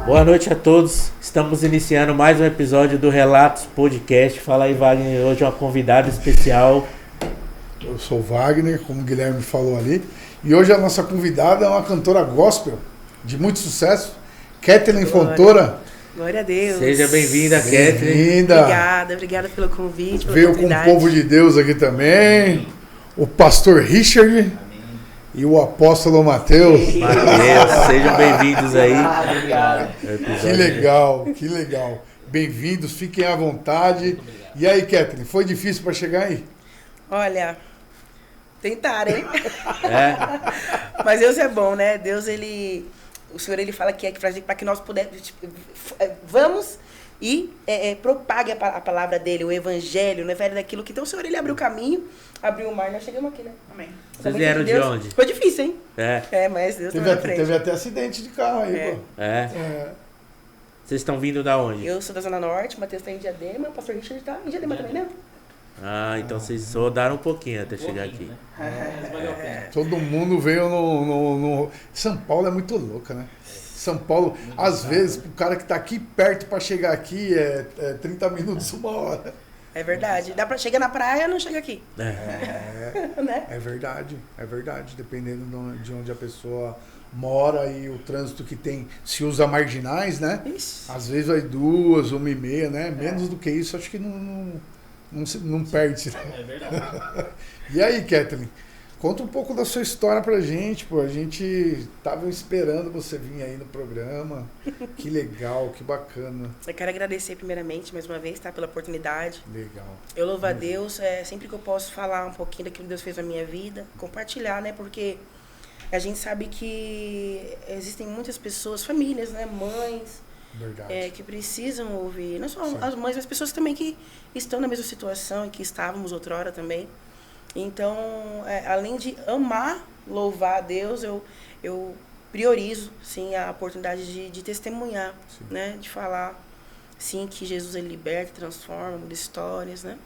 Boa noite a todos. Estamos iniciando mais um episódio do Relatos Podcast. Fala aí, Wagner. Hoje é uma convidada especial. Eu sou o Wagner, como o Guilherme falou ali. E hoje a nossa convidada é uma cantora gospel de muito sucesso, Kathleen Fontoura. Glória a Deus. Seja bem-vinda, Kathleen. Bem-vinda. Obrigada pelo convite. Pela Veio com o povo de Deus aqui também. O pastor Richard e o apóstolo Mateus. Mateus, sejam bem-vindos aí. Obrigado. Que legal, que legal. Bem-vindos, fiquem à vontade. E aí, Kathleen, foi difícil para chegar aí? Olha, tentaram, hein? É. Mas Deus é bom, né? Deus, o Senhor, ele fala que é para que nós pudéssemos, vamos e propague a palavra dele, o evangelho, né? Daquilo que... Então o Senhor, ele abriu o caminho, abriu o mar, nós chegamos aqui, né? Amém. Vocês vieram de onde? Foi difícil, hein? É. Mas Deus estava na frente. Teve até acidente de carro aí, pô. Vocês estão vindo da onde? Eu sou da Zona Norte, o Matheus está em Diadema, o pastor Richard está em Diadema também, né? Ah, então vocês rodaram um pouquinho até chegar aqui. Todo mundo veio no... São Paulo é muito louca, né? São Paulo, às vezes, o cara que tá aqui perto para chegar aqui é 30 minutos, 1 hora. É verdade. Dá pra chegar na praia, não chega aqui. Né? É verdade. Dependendo de onde a pessoa mora e o trânsito que tem, se usa marginais, né? Ixi. Às vezes vai 2, 1h30, né? Menos do que isso, acho que não perde. Né? É verdade. E aí, Kathleen? Conta um pouco da sua história pra gente, pô. A gente tava esperando você vir aí no programa. Que legal, que bacana. Eu quero agradecer primeiramente, mais uma vez, tá? Pela oportunidade. Legal. Eu louvo a Deus, sempre que eu posso falar um pouquinho daquilo que Deus fez na minha vida, compartilhar, né? Porque a gente sabe que existem muitas pessoas, famílias, né? Mães, Verdade. que precisam ouvir. Não só as mães, mas pessoas também que estão na mesma situação e que estávamos outrora também. Então, além de amar, louvar a Deus, eu priorizo, sim, a oportunidade de testemunhar, sim, né? De falar, sim, que Jesus, ele liberta, transforma, muda histórias, né?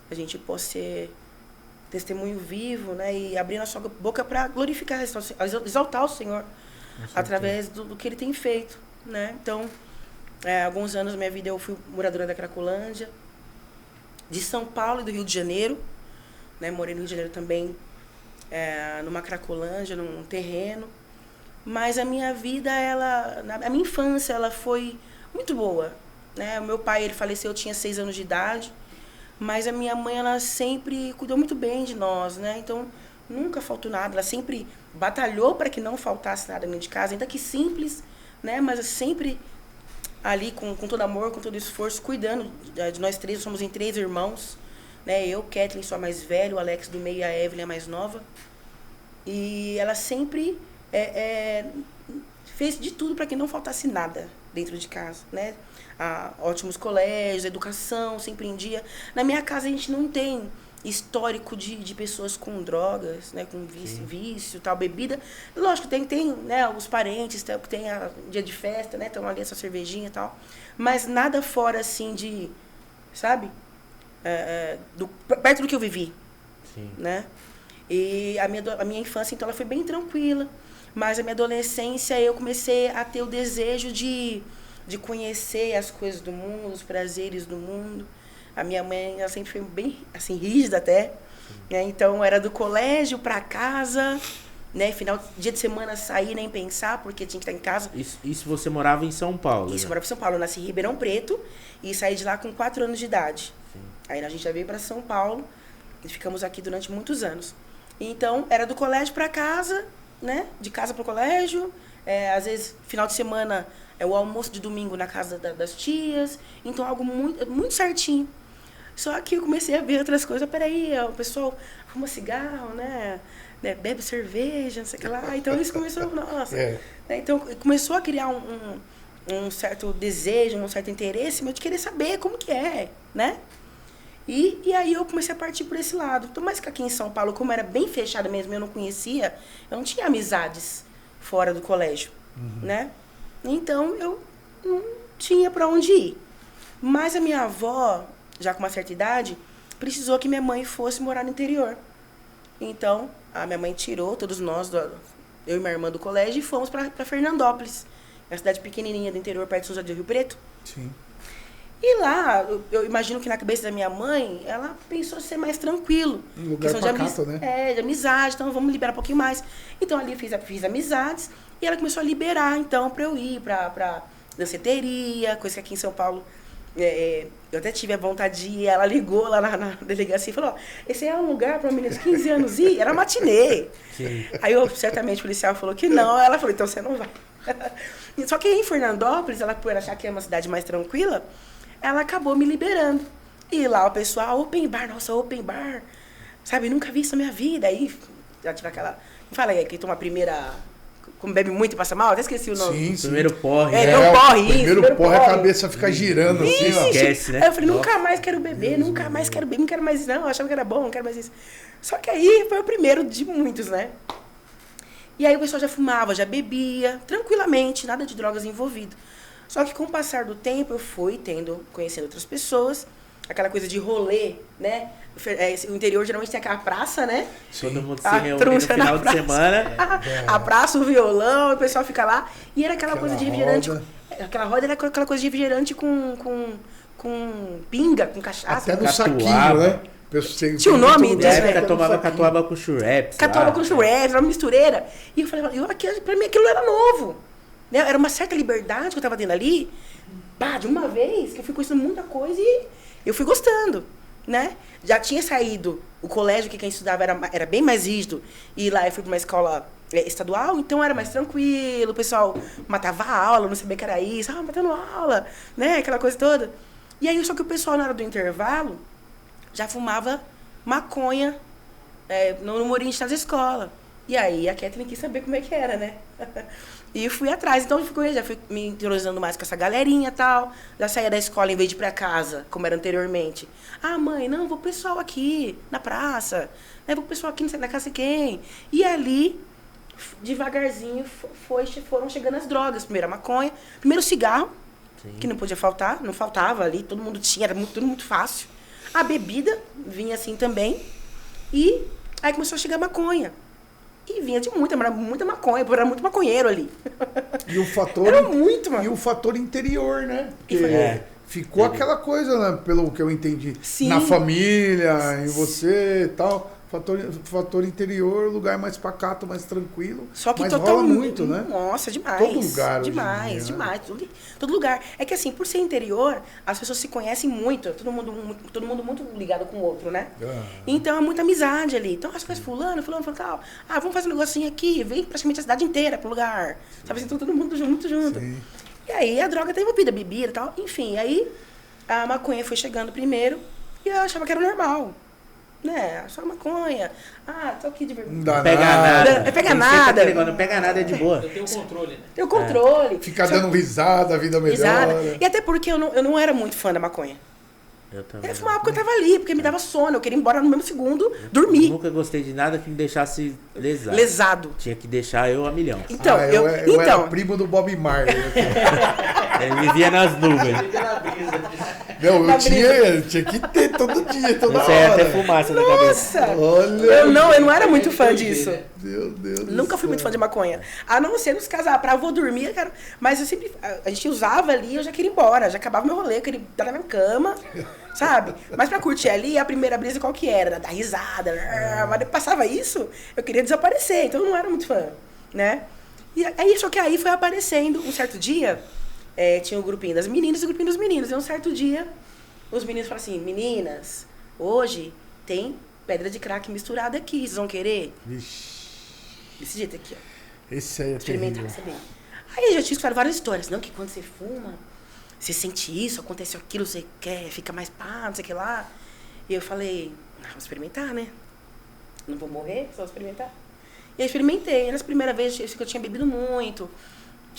A gente pode ser testemunho vivo, né? E abrir nossa boca para glorificar, exaltar o Senhor através do que ele tem feito, né? Então, alguns anos da minha vida eu fui moradora da Cracolândia, de São Paulo e do Rio de Janeiro, né? Morei no Rio de Janeiro também, numa Cracolândia, num terreno. Mas a minha vida, a minha infância, ela foi muito boa, né? O meu pai, ele faleceu, eu tinha 6 anos de idade. Mas a minha mãe, ela sempre cuidou muito bem de nós, né? Então, nunca faltou nada. Ela sempre batalhou para que não faltasse nada dentro de casa, ainda que simples, né? Mas sempre ali, com todo amor, com todo esforço, cuidando de nós 3. Somos em 3 irmãos. Né? Eu, Kathleen, sou a mais velha, o Alex do meio e a Evelyn, a mais nova. E ela sempre fez de tudo para que não faltasse nada dentro de casa, né? Ótimos colégios, educação, sempre em dia. Na minha casa a gente não tem histórico de pessoas com drogas, né? Com vício, tal, bebida. Lógico, tem né, os parentes, que tem dia de festa, né? Estão ali essa cervejinha e tal. Mas nada fora, assim, de... Sabe? Perto do que eu vivi. Sim. Né? E a minha infância, então, ela foi bem tranquila. Mas a minha adolescência, eu comecei a ter o desejo de conhecer as coisas do mundo, os prazeres do mundo. A minha mãe, ela sempre foi bem, assim, rígida até. Né? Então, era do colégio para casa, né? Dia de semana, sair, nem pensar, porque tinha que estar em casa. Isso você morava em São Paulo? Isso, eu morava em São Paulo. Eu nasci em Ribeirão Preto e saí de lá com 4 anos de idade. Sim. Aí a gente já veio para São Paulo e ficamos aqui durante muitos anos. Então, era do colégio para casa, né? De casa para o colégio. Às vezes, final de semana, o almoço de domingo na casa das tias. Então, algo muito, muito certinho. Só que eu comecei a ver outras coisas. Peraí, o pessoal fuma cigarro, né? Bebe cerveja, não sei o que lá. Então, isso começou... Nossa. Então, começou a criar um certo desejo, um certo interesse meu de querer saber como que é, né? E aí eu comecei a partir por esse lado. Então, mais que aqui em São Paulo, como era bem fechada mesmo, eu não conhecia, eu não tinha amizades fora do colégio, né? Então, eu não tinha para onde ir. Mas a minha avó, já com uma certa idade, precisou que minha mãe fosse morar no interior. Então, a minha mãe tirou todos nós, eu e minha irmã, do colégio e fomos para Fernandópolis, uma cidade pequenininha do interior, perto de São José do Rio Preto. Sim. E lá, eu imagino que na cabeça da minha mãe, ela pensou ser mais tranquilo. Um lugar Questão pacato, né? de amizade, então vamos liberar um pouquinho mais. Então ali eu fiz amizades e ela começou a liberar, então, pra eu ir pra danceteria, coisa que aqui em São Paulo eu até tive a vontade de ir. Ela ligou lá na delegacia e falou: ó, esse é um lugar para meninas de 15 anos ir? Era matinê. Sim. Aí certamente o policial falou que não. Ela falou: então você não vai. Só que em Fernandópolis, ela por achar que é uma cidade mais tranquila, ela acabou me liberando. E lá o pessoal, open bar, nossa, open bar. Sabe, nunca vi isso na minha vida. Aí já tive aquela... Fala aí, que toma a primeira... Como bebe muito e passa mal, até esqueci o nome. Sim. Primeiro porre, É, né? não porre, isso. Primeiro porre, a cabeça fica girando assim, ó. Esquece, né? Aí eu falei, nunca mais quero beber, nunca mais quero beber, não quero mais isso, não. Eu achava que era bom, não quero mais isso. Só que aí foi o primeiro de muitos, né? E aí o pessoal já fumava, já bebia, tranquilamente, nada de drogas envolvido. Só que com o passar do tempo eu fui conhecendo outras pessoas, aquela coisa de rolê, né? O interior geralmente tem aquela praça, né? Todo mundo se A reúne no truncha na final de praça. semana. A praça, o violão, o pessoal fica lá. E era aquela coisa de refrigerante. roda. Aquela roda era aquela coisa de refrigerante com pinga, com cachaça. Até no Catuaba. saquinho, né? Tinha o nome Na desse, época né? tomava catuaba com churreps. Catuaba com churrasco, era uma mistureira. E eu falei, pra mim aquilo era novo. Né? Era uma certa liberdade que eu tava tendo ali. Bah, de uma vez, que eu fui conhecendo muita coisa e eu fui gostando, né? Já tinha saído o colégio, que quem estudava era bem mais rígido. E lá eu fui pra uma escola estadual, então era mais tranquilo. O pessoal matava a aula, não sabia que era isso. Matando aula, né? Aquela coisa toda. E aí, só que o pessoal, na hora do intervalo, já fumava maconha no murinho das escolas. E aí a Kathleen quis saber como é que era, né? E eu fui atrás. Então eu já fui me entrosando mais com essa galerinha e tal. Já saía da escola em vez de ir pra casa, como era anteriormente. Ah, mãe, não, vou pro pessoal aqui, na praça. Vou pro pessoal aqui na casa de quem? E ali, devagarzinho, foram chegando as drogas. Primeiro a maconha, primeiro o cigarro, Sim. que não podia faltar, não faltava ali, todo mundo tinha, era tudo muito fácil. A bebida vinha assim também. E aí começou a chegar a maconha. E vinha de muita maconha, porque era muito maconheiro ali. E o fator, Era muito, mano. e o fator interior, né? Porque É. ficou aquela coisa, né? Pelo que eu entendi. Sim. Na família, em você e tal. Fator interior, lugar mais pacato, mais tranquilo. Só que mas total rola muito, né? Nossa, demais. Todo lugar hoje em Demais, dia, né? demais. Todo lugar. É que assim, por ser interior, as pessoas se conhecem muito. Todo mundo muito ligado com o outro, né? Ah. Então é muita amizade ali. Então as coisas fulano, tal. Ah, vamos fazer um negocinho aqui. Vem praticamente a cidade inteira pro lugar. Sabe assim, todo mundo muito junto. Sim. E aí a droga tá envolvida, bebida e tal. Enfim, aí a maconha foi chegando primeiro e eu achava que era normal. Né? Só maconha. Ah, tô aqui de Não verdade. dá Não pega nada. Não pega Tem sempre nada. aquele negócio, não pega nada, é de boa. Eu tenho controle, né? Tem o controle. Ficar dando risada, a vida melhor. Risada. E até porque eu não era muito fã da maconha. Eu também. Eu fumava porque eu tava ali, porque me dava sono. Eu queria ir embora no mesmo segundo, dormir. Nunca gostei de nada que me deixasse lesado. Lesado. Tinha que deixar eu a milhão. Então, eu era então primo do Bob Marley. Ele vivia nas nuvens. Fica na brisa. Não, Na eu tinha que ter todo dia, toda Você ia hora. até fumaça na cabeça. nossa! Olha. Eu não era muito fã disso. Meu Deus do Nunca fui muito céu. fã de maconha. A não ser nos casar, pra vou dormir, eu quero... Mas eu sempre... A gente usava ali, eu já queria ir embora. Já acabava meu rolê, eu queria estar na minha cama, sabe? Mas pra curtir ali, a primeira brisa qual que era? Dar risada. Mas passava isso, eu queria desaparecer. Então eu não era muito fã, né? E aí, só que aí foi aparecendo, um certo dia, tinha o grupinho das meninas e o grupinho dos meninos. E um certo dia, os meninos falaram assim, meninas, hoje tem pedra de crack misturada aqui, vocês vão querer? Vixe, Desse jeito aqui, ó. esse aí é Experimentar, terrível. sabe? Aí eu já tinha escutado várias histórias. Não, que quando você fuma, você sente isso, acontece aquilo, você quer, fica mais pá, não sei o que lá. E eu falei, vamos experimentar, né? Não vou morrer, só vou experimentar. E aí experimentei. E nas primeiras vezes eu tinha bebido muito.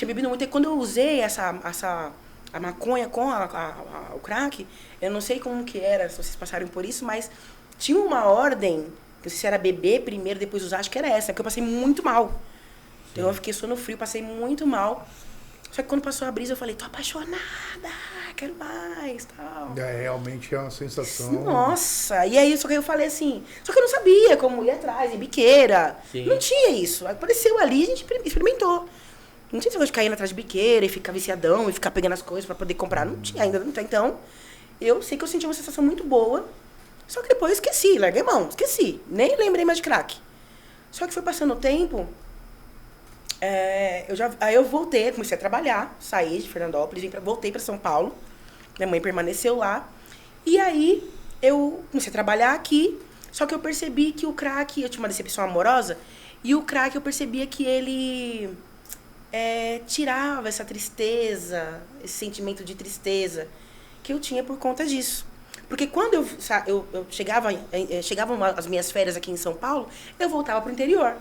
E quando eu usei a maconha com o crack, eu não sei como que era, se vocês passaram por isso, mas tinha uma ordem, não sei se era beber primeiro, depois usar, acho que era essa, porque eu passei muito mal. Então eu fiquei sono frio, passei muito mal. Só que quando passou a brisa, eu falei, tô apaixonada, quero mais, tal. Realmente é uma sensação. Nossa, e aí, só que eu falei assim, só que eu não sabia como ir atrás, em biqueira. Sim. Não tinha isso. Apareceu ali, a gente experimentou. Não tinha esse negócio de cair atrás de biqueira e ficar viciadão e ficar pegando as coisas pra poder comprar. Não tinha ainda. Então, eu sei que eu senti uma sensação muito boa. Só que depois esqueci, larguei mão, esqueci. Nem lembrei mais de crack. Só que foi passando o tempo, aí eu voltei, comecei a trabalhar, saí de Fernandópolis, voltei pra São Paulo. Minha mãe permaneceu lá. E aí, eu comecei a trabalhar aqui, só que eu percebi que o crack, eu tinha uma decepção amorosa, e o crack eu percebia que ele tirava essa tristeza, esse sentimento de tristeza que eu tinha por conta disso. Porque quando eu chegavam as minhas férias aqui em São Paulo, eu voltava pro interior.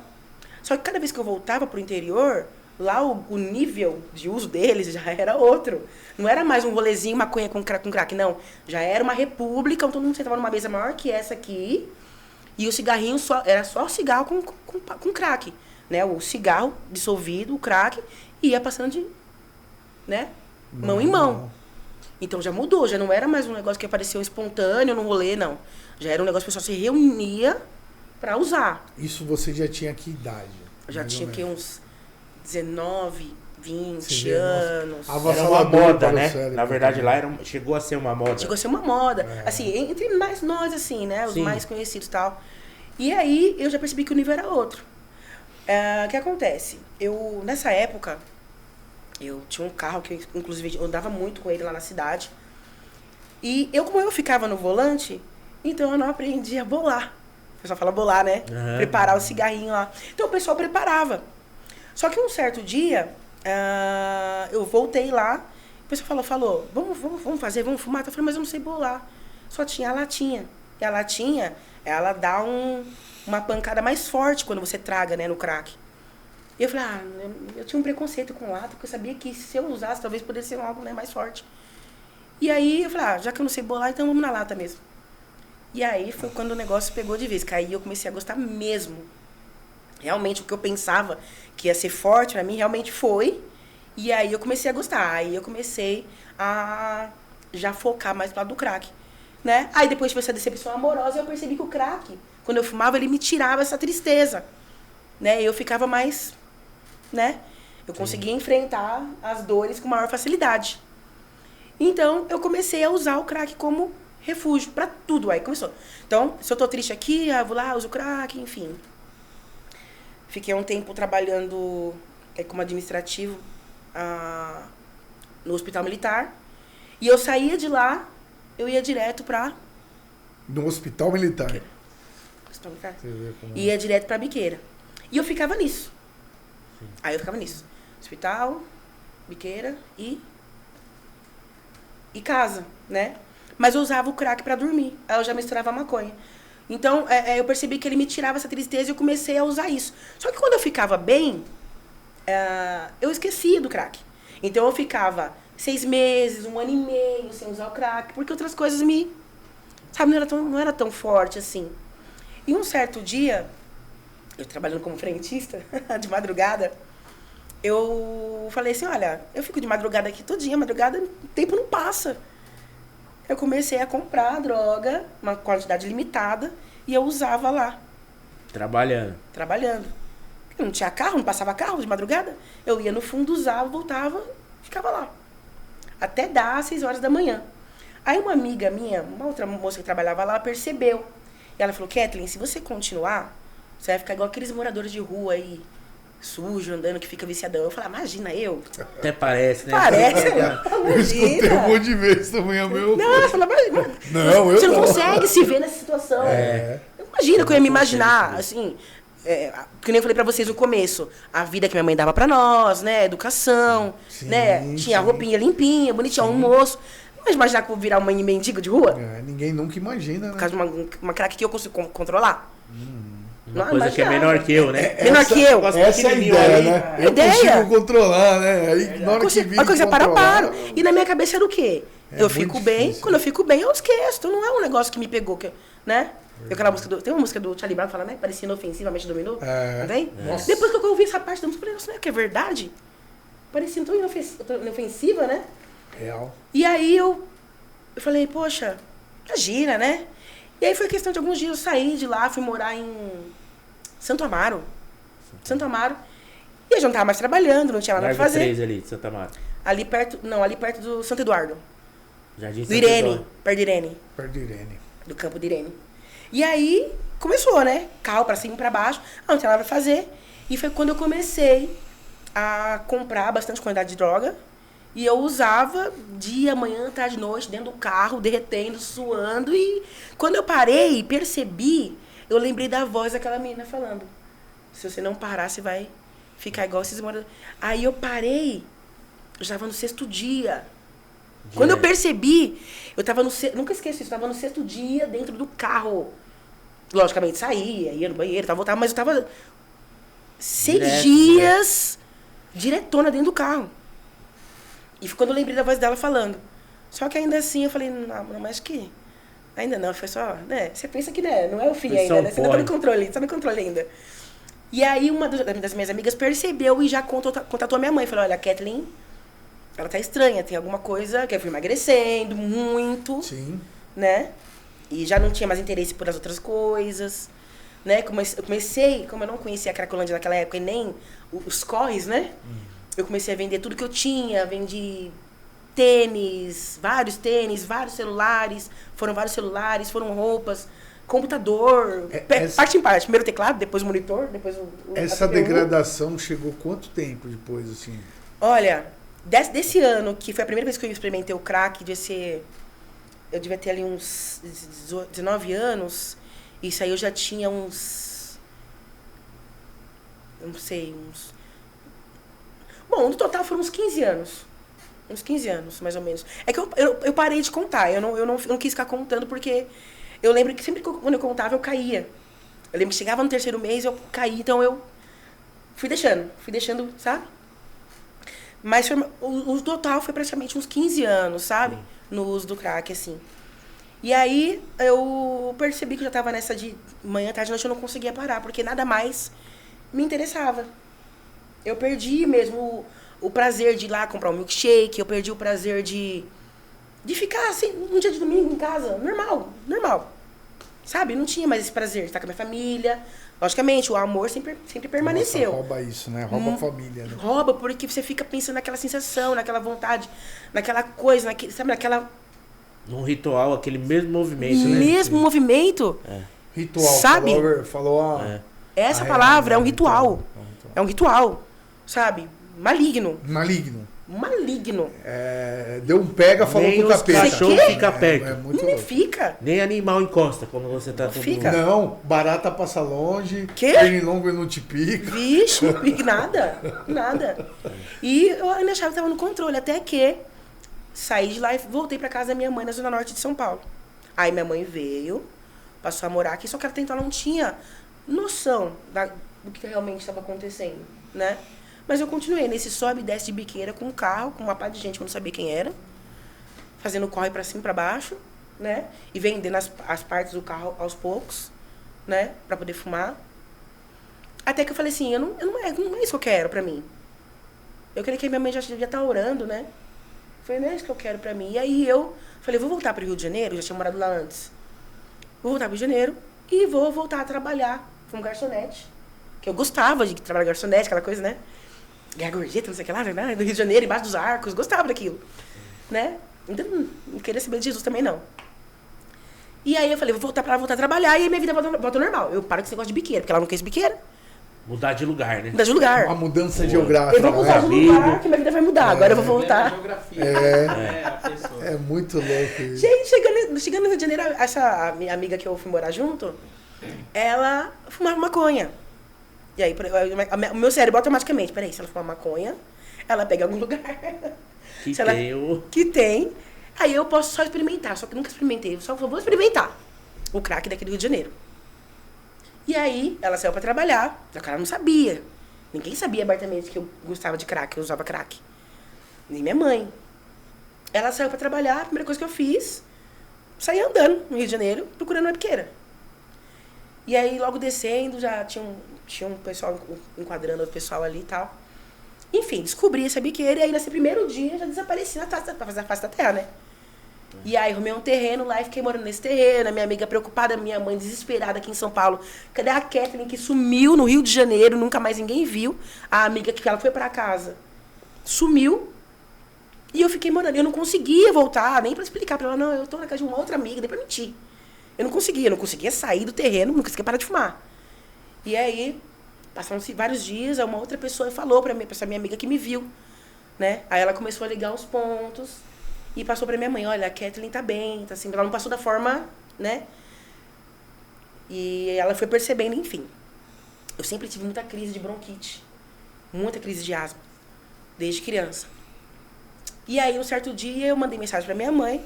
Só que cada vez que eu voltava pro interior, lá o nível de uso deles já era outro. Não era mais um rolezinho, maconha com crack, não. Já era uma república, todo mundo sentava numa mesa maior que essa aqui, e o cigarrinho era só cigarro com crack. Né? O cigarro dissolvido, o crack, ia passando de mão em mão. Então já mudou, já não era mais um negócio que apareceu espontâneo no rolê, não. Já era um negócio que o pessoal se reunia pra usar. Isso você já tinha que idade? Eu já tinha que uns 19, 20 anos. Era uma moda, né? Na verdade, lá chegou a ser uma moda. Chegou a ser uma moda. Assim, entre mais nós, assim, né? Os mais conhecidos e tal. E aí, eu já percebi que o nível era outro. O que acontece? Nessa época, eu tinha um carro que, inclusive, eu andava muito com ele lá na cidade. E como eu ficava no volante, então eu não aprendi a bolar. O pessoal fala bolar, né? Uhum. Preparar o cigarrinho lá. Então o pessoal preparava. Só que um certo dia, eu voltei lá, o pessoal falou, vamos fazer, vamos fumar. Eu falei, mas eu não sei bolar. Só tinha a latinha. E a latinha, ela dá uma pancada mais forte quando você traga, né, no crack. E eu falei, eu tinha um preconceito com lata, porque eu sabia que se eu usasse, talvez pudesse ser algo, né, mais forte. E aí eu falei, já que eu não sei bolar, então vamos na lata mesmo. E aí foi quando o negócio pegou de vez, que aí eu comecei a gostar mesmo. Realmente o que eu pensava que ia ser forte pra mim, realmente foi. E aí eu comecei a gostar. Aí eu comecei a já focar mais pro lado do crack, né? Aí depois de essa decepção amorosa, eu percebi que o crack, quando eu fumava, ele me tirava essa tristeza, né? Eu ficava mais, né? Eu conseguia enfrentar as dores com maior facilidade. Então, eu comecei a usar o crack como refúgio pra tudo. Aí começou. Então, se eu tô triste aqui, eu vou lá, uso o crack, enfim. Fiquei um tempo trabalhando como administrativo no hospital militar. E eu saía de lá, eu ia direto pra... No hospital militar? Hospital militar. Ia direto pra biqueira. E eu ficava nisso. Sim. Aí eu ficava nisso. Hospital, biqueira e casa, né? Mas eu usava o crack pra dormir. Aí eu já misturava a maconha. Então, eu percebi que ele me tirava essa tristeza e eu comecei a usar isso. Só que quando eu ficava bem, eu esquecia do crack. Então, eu ficava 6 meses, 1 ano e meio sem usar o crack, porque outras coisas não era tão forte assim. E um certo dia, eu trabalhando como frentista, de madrugada, eu falei assim, olha, eu fico de madrugada aqui todinha, madrugada, o tempo não passa. Eu comecei a comprar droga, uma quantidade limitada, e eu usava lá. Trabalhando. Eu não tinha carro, não passava carro de madrugada. Eu ia no fundo, usava, voltava, ficava lá. Até dar às 6 horas da manhã. Aí uma amiga minha, uma outra moça que trabalhava lá, percebeu. E ela falou, Kathleen, se você continuar, você vai ficar igual aqueles moradores de rua aí, sujo, andando, que fica viciadão. Eu falei, imagina eu. Até parece, né? Parece, eu escutei um monte de vezes também, é meu. Não, eu falei, você não consegue se ver nessa situação. Imagina que eu ia me imaginar, assim, que nem eu falei pra vocês no começo, a vida que minha mãe dava pra nós, né, educação, sim, né, tinha a roupinha limpinha, bonitinha, almoço. Mas imaginar que eu vou virar mãe mendigo de rua? Ninguém nunca imagina, né? Por causa de uma crack que eu consigo controlar. Uma coisa que é menor que eu, né? Menor que eu. Essa é a ideia, né? Eu consigo controlar, né? Aí na hora que vira você para. E na minha cabeça era o quê? Eu fico bem, difícil. Quando eu fico bem, eu esqueço. Então não é um negócio que me pegou, né? Tem uma música do Charlie Brown que fala, né? Parecia inofensivamente dominou. Não tem? Depois que eu ouvi essa parte da música, eu falei, nossa, não é que é verdade? Parecia tão inofensiva, né? Real. E aí eu falei, poxa, imagina, né? E aí foi questão de alguns dias, eu saí de lá, fui morar em Santo Amaro. E eu já não tava mais trabalhando, não tinha nada pra Largo fazer. 3 ali, de Santa Marta. Ali perto do Santo Eduardo. Jardim Do Santo Irene, Eduardo. perto de Irene. Perto de Irene. Do campo de Irene. E aí, começou, né? Carro pra cima e pra baixo. Não tinha nada pra fazer. E foi quando eu comecei a comprar bastante quantidade de droga. E eu usava dia, manhã, tarde, noite, dentro do carro, derretendo, suando. E quando eu parei, percebi, eu lembrei da voz daquela menina falando. Se você não parar, você vai ficar igual esses moradores. Aí eu parei, eu estava no 6º dia. Quando eu percebi, eu estava no... Nunca esqueço isso, eu estava no 6º dia dentro do carro. Logicamente, saía, ia no banheiro, voltava, mas eu estava 6 dias diretona dentro do carro. E foi quando eu lembrei da voz dela falando. Só que ainda assim eu falei, não, mas que... Ainda não, foi só... Né? Você pensa que né, não é o fim ainda, né? Você ainda tá no controle, ainda. E aí uma das minhas amigas percebeu e já contatou a minha mãe. Falou, olha, a Kathleen, ela tá estranha, tem alguma coisa que eu fui emagrecendo muito. Sim. Né? E já não tinha mais interesse por as outras coisas. Né? Eu comecei, como eu não conhecia a Cracolândia naquela época e nem os corres, né? Eu comecei a vender tudo que eu tinha, vendi vários tênis, vários celulares, foram roupas, computador, parte em parte. Primeiro o teclado, depois o monitor, depois Essa degradação chegou quanto tempo depois, assim? Olha, desse ano, que foi a primeira vez que eu experimentei o crack, eu devia ter ali uns 19 anos, isso aí eu já tinha uns... Não sei, Bom, no total foram uns 15 anos. Uns 15 anos, mais ou menos. É que eu parei de contar. Eu não quis ficar contando porque eu lembro que sempre quando eu contava, eu caía. Eu lembro que chegava no 3º mês, eu caía, então eu fui deixando, sabe? Mas o total foi praticamente uns 15 anos, sabe? No uso do crack, assim. E aí eu percebi que eu já estava nessa de manhã, tarde, noite, eu não conseguia parar, porque nada mais me interessava. Eu perdi mesmo o prazer de ir lá comprar um milkshake, eu perdi o prazer de ficar assim, um dia de domingo em casa, normal. Sabe? Não tinha mais esse prazer de estar com a minha família. Logicamente, o amor sempre permaneceu. Nossa, rouba isso, né? Rouba a família, né? Rouba, porque você fica pensando naquela sensação, naquela vontade, naquela coisa, sabe? Naquela... Num ritual, aquele mesmo movimento, né? Mesmo movimento. Ritual, sabe? Falou Essa palavra é um ritual. É um ritual, sabe? Maligno. Deu um pega, falou Nem com o os capeta. cachorros ficam perto. Muito Nem louco. fica. Nem animal encosta quando você tá todo fica. Não, barata passa longe, Quê? pernilongo não te pica. Vixe, nada. E eu ainda achava que estava no controle, até que saí de lá e voltei para casa da minha mãe na Zona Norte de São Paulo. Aí minha mãe veio, passou a morar aqui, só que ela então ela não tinha noção do que realmente estava acontecendo, né? Mas eu continuei nesse sobe e desce de biqueira com um carro, com uma pá de gente que eu não sabia quem era, fazendo corre para cima e para baixo, né? E vendendo as partes do carro aos poucos, né? Para poder fumar. Até que eu falei assim, não é isso que eu quero pra mim. Eu queria que a minha mãe já devia estar orando, né? Eu falei, não é isso que eu quero pra mim. E aí eu falei, vou voltar pro Rio de Janeiro, já tinha morado lá antes. Vou voltar pro Rio de Janeiro e vou voltar a trabalhar como garçonete. Que eu gostava de trabalhar garçonete, aquela coisa, né? Ganhar gorjeta, não sei o que lá, né? No Rio de Janeiro, embaixo dos arcos, gostava daquilo, né? Então, não queria saber de Jesus também, não. E aí eu falei, vou voltar pra lá, voltar a trabalhar, e aí minha vida volta ao normal. Eu paro com esse negócio de biqueira, porque ela não quer esse biqueira. Mudar de lugar, né? Mudar de lugar. Uma mudança geográfica. Eu vou mudar de lugar, que minha vida vai mudar. Agora eu vou voltar. É muito louco isso. Gente, chegando no Rio de Janeiro, essa minha amiga que eu fui morar junto, ela fumava maconha. E aí, o meu cérebro automaticamente, peraí, se ela fumar maconha, ela pega algum lugar. Que tem. Aí eu posso só experimentar, só que nunca experimentei. Eu só vou experimentar o crack daqui do Rio de Janeiro. E aí, ela saiu pra trabalhar, só que ela não sabia. Ninguém sabia abertamente que eu gostava de crack, que eu usava crack. Nem minha mãe. Ela saiu pra trabalhar, a primeira coisa que eu fiz, saí andando no Rio de Janeiro, procurando uma biqueira. E aí, logo descendo, já tinha um pessoal enquadrando o pessoal ali e tal. Enfim, descobri essa biqueira e aí, nesse primeiro dia, já desapareci na face da terra, né? E aí arrumei um terreno lá e fiquei morando nesse terreno. A minha amiga preocupada, minha mãe desesperada aqui em São Paulo. Cadê a Kathleen que sumiu no Rio de Janeiro, nunca mais ninguém viu? A amiga que ela foi pra casa sumiu. E eu fiquei morando. Eu não conseguia voltar, nem pra explicar pra ela, não, eu tô na casa de uma outra amiga, nem pra mentir. Eu não conseguia sair do terreno, não conseguia parar de fumar. E aí, passaram-se vários dias, uma outra pessoa falou pra essa minha amiga que me viu, né? Aí ela começou a ligar os pontos e passou pra minha mãe, olha, a Kathleen tá bem, tá assim, ela não passou da forma, né? E ela foi percebendo, enfim. Eu sempre tive muita crise de bronquite, muita crise de asma, desde criança. E aí, um certo dia, eu mandei mensagem pra minha mãe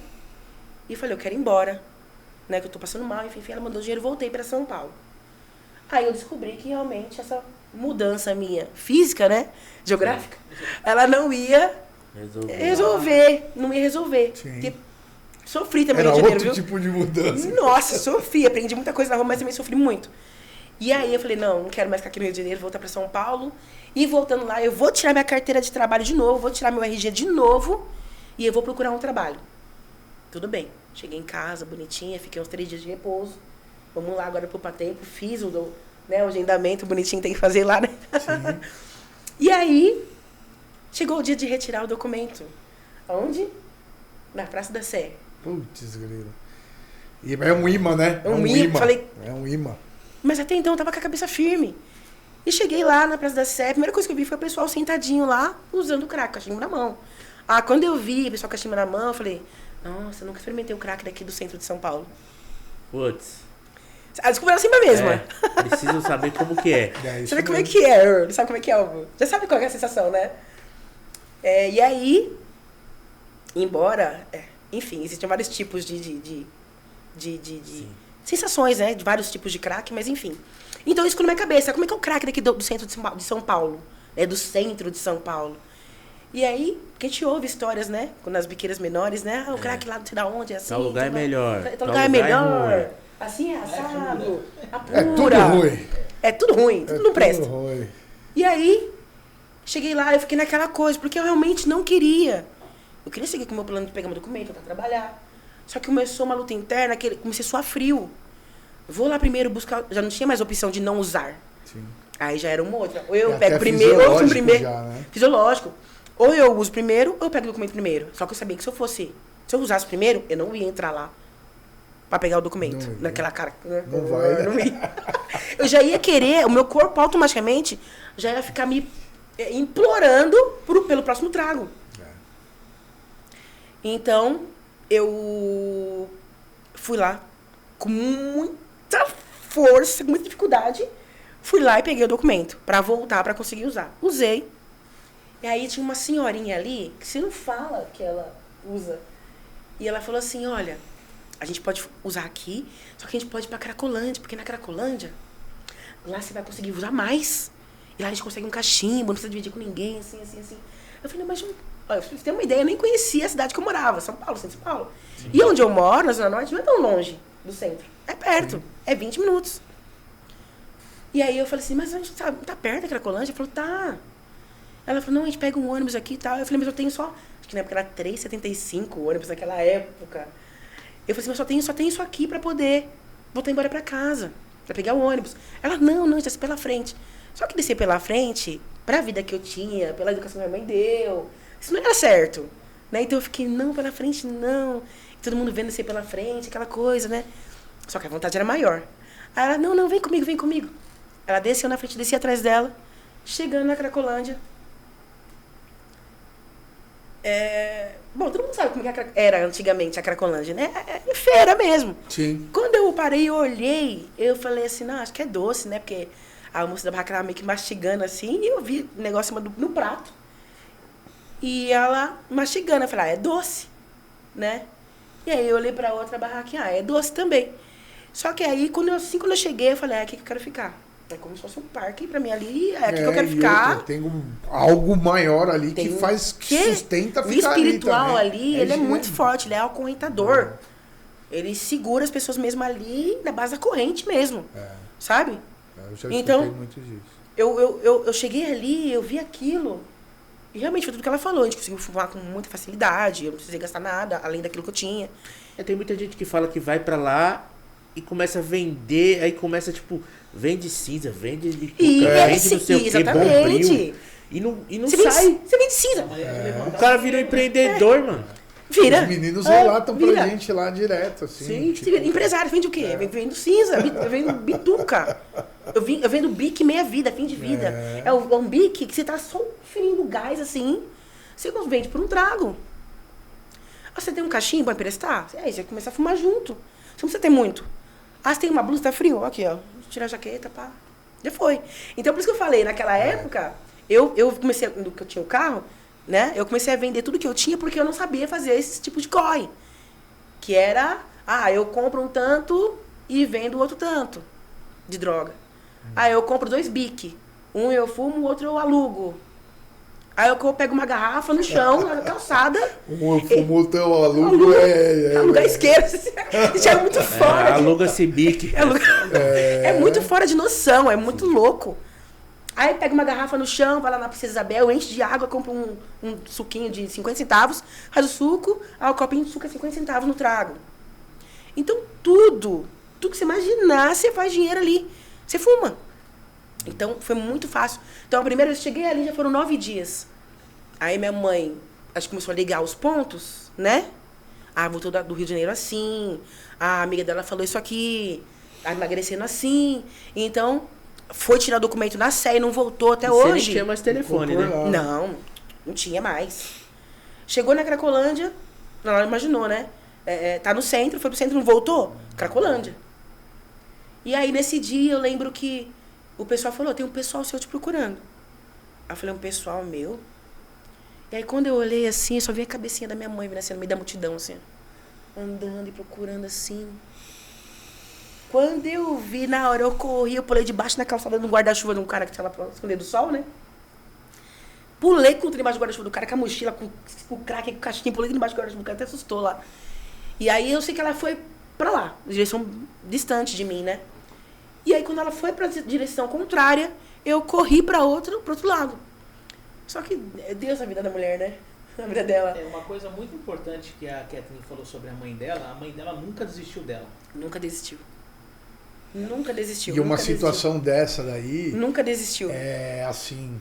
e falei, eu quero ir embora, né? Que eu tô passando mal, enfim, ela mandou dinheiro e voltei pra São Paulo. Aí eu descobri que realmente essa mudança minha física, né? Geográfica, ela não ia resolver. Não ia resolver. Sim. Porque sofri também Era no Rio de Janeiro, outro viu? tipo de mudança. Nossa, sofri. Aprendi muita coisa na rua, mas também sofri muito. E aí eu falei, não quero mais ficar aqui no Rio de Janeiro, vou voltar pra São Paulo. E voltando lá, eu vou tirar minha carteira de trabalho de novo, vou tirar meu RG de novo e eu vou procurar um trabalho. Tudo bem. Cheguei em casa, bonitinha, fiquei uns 3 dias de repouso. Vamos lá agora pro Patempo, fiz o agendamento bonitinho, tem que fazer lá, né? Sim. E aí, chegou o dia de retirar o documento. Aonde? Na Praça da Sé. Putz, grilo. E é um imã, né? É um imã. Falei, é um imã. mas até então eu tava com a cabeça firme. E cheguei lá na Praça da Sé, a primeira coisa que eu vi foi o pessoal sentadinho lá, usando crack, cachimbo na mão. Ah, quando eu vi o pessoal com cachimbo na mão, eu falei, nossa, eu nunca experimentei o crack daqui do centro de São Paulo. Putz. A descoberta assim mesma. Preciso saber como que é. Sabe como é que é? Sabe como é que é? Já sabe qual é a sensação, né? E aí, embora, enfim, existem vários tipos de sensações, né? De vários tipos de crack, mas enfim. Então isso ficou na minha cabeça. Como é que é o crack daqui do centro de São Paulo? Do centro de São Paulo. E aí, porque a gente ouve histórias, né? Nas biqueiras menores, né? O crack lá não sei da onde, é assim. Tal lugar é melhor. Tal lugar é melhor. Assim é assado. Apura. É tudo ruim. É tudo ruim, tudo não presta. Tudo ruim. E aí, cheguei lá, eu fiquei naquela coisa, porque eu realmente não queria. Eu queria seguir com o meu plano de pegar meu documento, voltar a trabalhar. Só que começou uma luta interna, que comecei a suar frio. Vou lá primeiro buscar, já não tinha mais opção de não usar. Sim. Aí já era uma outra. Ou eu É pego até primeiro, ou eu primeiro. já, né? Fisiológico. Ou eu uso primeiro, ou eu pego o documento primeiro. Só que eu sabia que se eu usasse primeiro, eu não ia entrar lá pra pegar o documento. Não ia. Naquela cara. Né? Não vai. Não ia. Eu já ia querer, o meu corpo automaticamente já ia ficar me implorando pelo próximo trago. Então, eu fui lá com muita força, com muita dificuldade. Fui lá e peguei o documento pra voltar, pra conseguir usar. Usei. E aí tinha uma senhorinha ali, que você não fala que ela usa. E ela falou assim, olha, a gente pode usar aqui, só que a gente pode ir pra Cracolândia, porque na Cracolândia, lá você vai conseguir usar mais. E lá a gente consegue um cachimbo, não precisa dividir com ninguém, assim. Eu falei, mas olha, pra você ter uma ideia, eu nem conhecia a cidade que eu morava, São Paulo, centro de São Paulo. Sim. E onde eu moro, na Zona Norte, não é tão longe do centro. É perto, é 20 minutos. E aí eu falei assim, mas a gente tá perto da Cracolândia? Ela falou, tá. Ela falou, não, a gente pega um ônibus aqui e tal. Eu falei, mas eu tenho só... Acho que na época era 3,75 o ônibus naquela época. Eu falei assim, mas só tenho isso aqui pra poder voltar embora pra casa. Pra pegar o ônibus. Ela, não, desce pela frente. Só que descer pela frente, pra vida que eu tinha, pela educação que minha mãe deu, isso não era certo. Né? Então eu fiquei, não, pela frente não. E todo mundo vendo descer pela frente, aquela coisa, né? Só que a vontade era maior. Aí ela, não, vem comigo. Ela desceu na frente, descia atrás dela. Chegando na Cracolândia. Bom, todo mundo sabe como que era antigamente a Cracolândia, né? É feira mesmo. Sim. Quando eu parei e olhei, eu falei assim, não, acho que é doce, né? Porque a moça da barraca estava meio que mastigando assim, e eu vi o negócio no prato. E ela mastigando, eu falei, é doce, né? E aí eu olhei pra outra barraca, é doce também. Só que aí, quando eu cheguei, eu falei, é aqui que eu quero ficar. É como se fosse um parque pra mim ali, é aqui que eu quero ficar. Tem algo maior ali que sustenta ficar ali. O espiritual ali, ele é gigante. muito forte, ele é acorrentador. Ele segura as pessoas mesmo ali na base da corrente mesmo, sabe? Eu já então, muito disso. Eu cheguei ali, eu vi aquilo, E realmente foi tudo que ela falou. A gente conseguiu fumar com muita facilidade. Eu não precisei gastar nada, além daquilo que eu tinha. Tem muita gente que fala que vai pra lá e começa a vender, aí começa, tipo, vende cinza, vende bituca, vende não sei o que, bombril. E não sai. Você vende cinza. O cara virou empreendedor, mano. Vira. Os meninos relatam pra gente lá direto, assim. Sim, tipo, empresário, vende o quê? Eu vendo cinza, eu vendo bituca. Eu vendo bique meia vida, fim de vida. É um bique que você tá só ferindo gás, assim. Você vende por um trago. Você tem um cachimbo pra emprestar? Aí você vai começar a fumar junto. Você não precisa ter muito. Você tem uma blusa, tá frio? Aqui, ó. Tira a jaqueta, pá. Já foi. Então, por isso que eu falei, naquela época, eu comecei, no que eu tinha o carro, né? Eu comecei a vender tudo que eu tinha porque eu não sabia fazer esse tipo de corre. Que era, eu compro um tanto e vendo outro tanto de droga. Eu compro 2 bic. Um eu fumo, o outro eu alugo. Aí eu pego uma garrafa no chão, na calçada. Um eu fumo, o teu alugo Aluga a esquerda. Isso é muito fora. Aluga-se bique. É muito fora de noção, é muito louco. Aí pega uma garrafa no chão, vai lá na Princesa Isabel, enche de água, compra um suquinho de 50 centavos, faz o suco, o copinho de suco é 50 centavos no trago. Então tudo que você imaginar, você faz dinheiro ali. Você fuma. Então foi muito fácil. Então a primeira vez que eu cheguei ali já foram 9 dias. Aí minha mãe, acho que começou a ligar os pontos, né? Voltou do Rio de Janeiro assim, a amiga dela falou isso aqui, emagrecendo assim. Então, foi tirar o documento na Sé e não voltou até hoje. Você nem tinha mais telefone, né? Não tinha mais. Chegou na Cracolândia, ela imaginou, né? Tá no centro, foi pro centro, não voltou? Cracolândia. E aí, nesse dia, eu lembro que o pessoal falou, tem um pessoal seu te procurando. Aí eu falei, um pessoal meu? E aí, quando eu olhei assim, eu só vi a cabecinha da minha mãe vindo assim, no meio da multidão, assim. Andando e procurando assim. Quando eu vi, na hora, eu corri, eu pulei debaixo da calçada do guarda-chuva de um cara que tava pra esconder do sol, né? Pulei contra debaixo do guarda-chuva do cara, com a mochila, com o crack, com o cachimbo, pulei debaixo do guarda-chuva do cara, até assustou lá. E aí, eu sei que ela foi pra lá, direção distante de mim, né? E aí, quando ela foi pra direção contrária, eu corri pro outro lado. Só que é Deus a vida da mulher, né? A vida dela. Uma coisa muito importante que a Kathleen falou sobre a mãe dela nunca desistiu dela. Nunca desistiu. Nunca desistiu. E uma situação dessa daí... Nunca desistiu. É assim,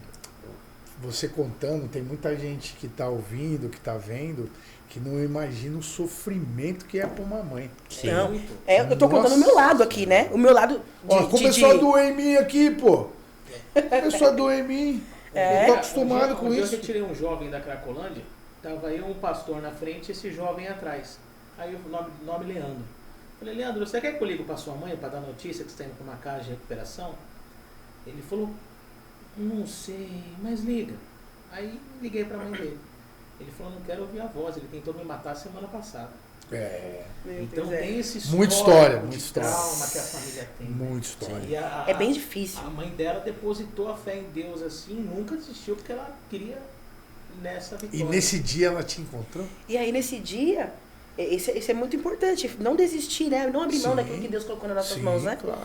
você contando, tem muita gente que tá ouvindo, que tá vendo, que não imagina o sofrimento que é pra uma mãe. Sim. Não, eu tô contando o meu lado aqui, né? O meu lado começou a doer em mim aqui, pô. Começou a doer em mim. Eu tô acostumado com isso. Eu retirei um jovem da Cracolândia, tava eu um pastor na frente e esse jovem atrás. Aí o nome Leandro. Falei, Leandro, você quer que eu ligo pra sua mãe pra dar notícia que você tá indo pra uma casa de recuperação? Ele falou, não sei, mas liga. Aí liguei pra mãe dele. Ele falou, não quero ouvir a voz, ele tentou me matar semana passada. Então tem esse muita história, trauma que a família tem. Muita história. É bem difícil. A mãe dela depositou a fé em Deus assim, nunca desistiu porque ela queria nessa vitória. E nesse dia ela te encontrou? E aí nesse dia, isso é muito importante, não desistir, né? Não abrir mão daquilo que Deus colocou nas nossas mãos, né? Claro.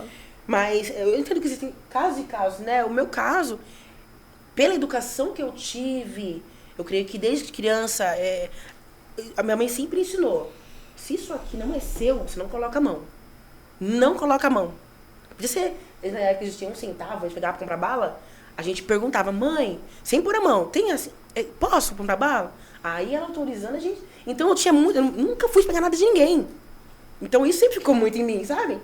Mas eu entendo que existem casos e casos, né? O meu caso, pela educação que eu tive, eu creio que desde criança, a minha mãe sempre ensinou. Se isso aqui não é seu, você não coloca a mão. Não coloca a mão. Podia ser, na época que existia 1 centavo, a gente pegava pra comprar bala, a gente perguntava, mãe, sem pôr a mão, tem assim, posso comprar bala? Aí ela autorizando a gente. Então eu nunca fui pegar nada de ninguém. Então isso sempre ficou muito em mim, sabe?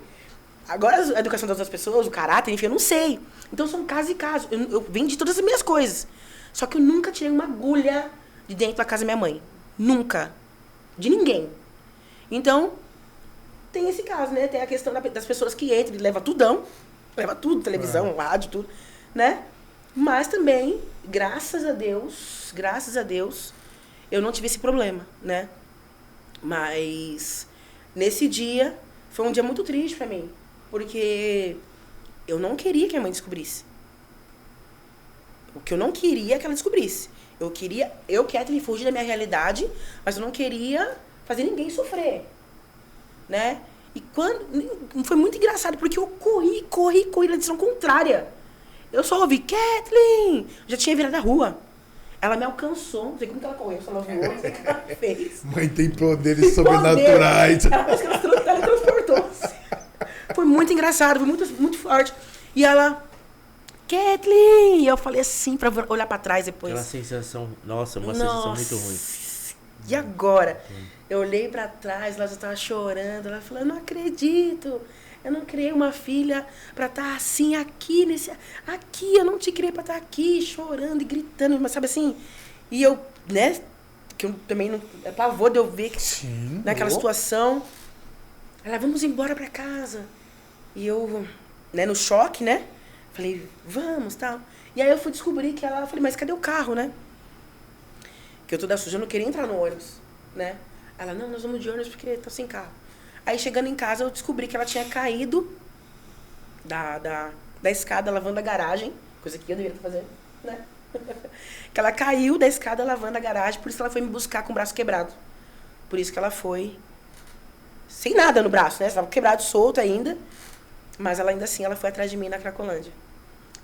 Agora a educação das outras pessoas, o caráter, enfim, eu não sei. Então são casos e casos. Eu vendi todas as minhas coisas. Só que eu nunca tirei uma agulha de dentro da casa da minha mãe. Nunca. De ninguém. Então, tem esse caso, né? Tem a questão das pessoas que entram e levam tudão. Leva tudo, televisão, rádio, tudo, né? Mas também, graças a Deus, eu não tive esse problema, né? Mas, nesse dia, foi um dia muito triste pra mim. Porque eu não queria que a mãe descobrisse. O que eu não queria é que ela descobrisse. Eu Kathleen, fugir da minha realidade, mas eu não queria fazer ninguém sofrer, né? E foi muito engraçado, porque eu corri na direção contrária. Eu só ouvi, Kathleen! Já tinha virado a rua. Ela me alcançou, não sei como que ela correu, se ela voou, não sei o que ela fez. Mãe tem poderes sobrenaturais. Ela parece que ela teletransportou. Foi muito engraçado, foi muito, muito forte. E ela, Kathleen! E eu falei assim, pra olhar pra trás depois. Aquela sensação, nossa, uma sensação muito ruim. E agora? Eu olhei pra trás, ela já tava chorando. Ela falou, eu não acredito. Eu não criei uma filha pra estar assim, aqui, aqui, eu não te criei pra estar aqui, chorando e gritando, mas sabe assim? E eu, né, que eu também não... É pavor de eu ver que, Sim, naquela situação. Ela, vamos embora pra casa. E eu, né, no choque, né? Falei, vamos, tal. E aí eu fui descobrir que ela... Falei, mas cadê o carro, né? Que eu toda suja, eu não queria entrar no ônibus, né? Ela, não, nós vamos de ônibus porque tá sem carro. Aí, chegando em casa, eu descobri que ela tinha caído da escada lavando a garagem. Coisa que eu deveria estar fazendo, né? Que ela caiu da escada lavando a garagem, por isso ela foi me buscar com o braço quebrado. Por isso que ela foi sem nada no braço, né? Estava quebrado, solto ainda. Mas ela ainda assim, ela foi atrás de mim na Cracolândia.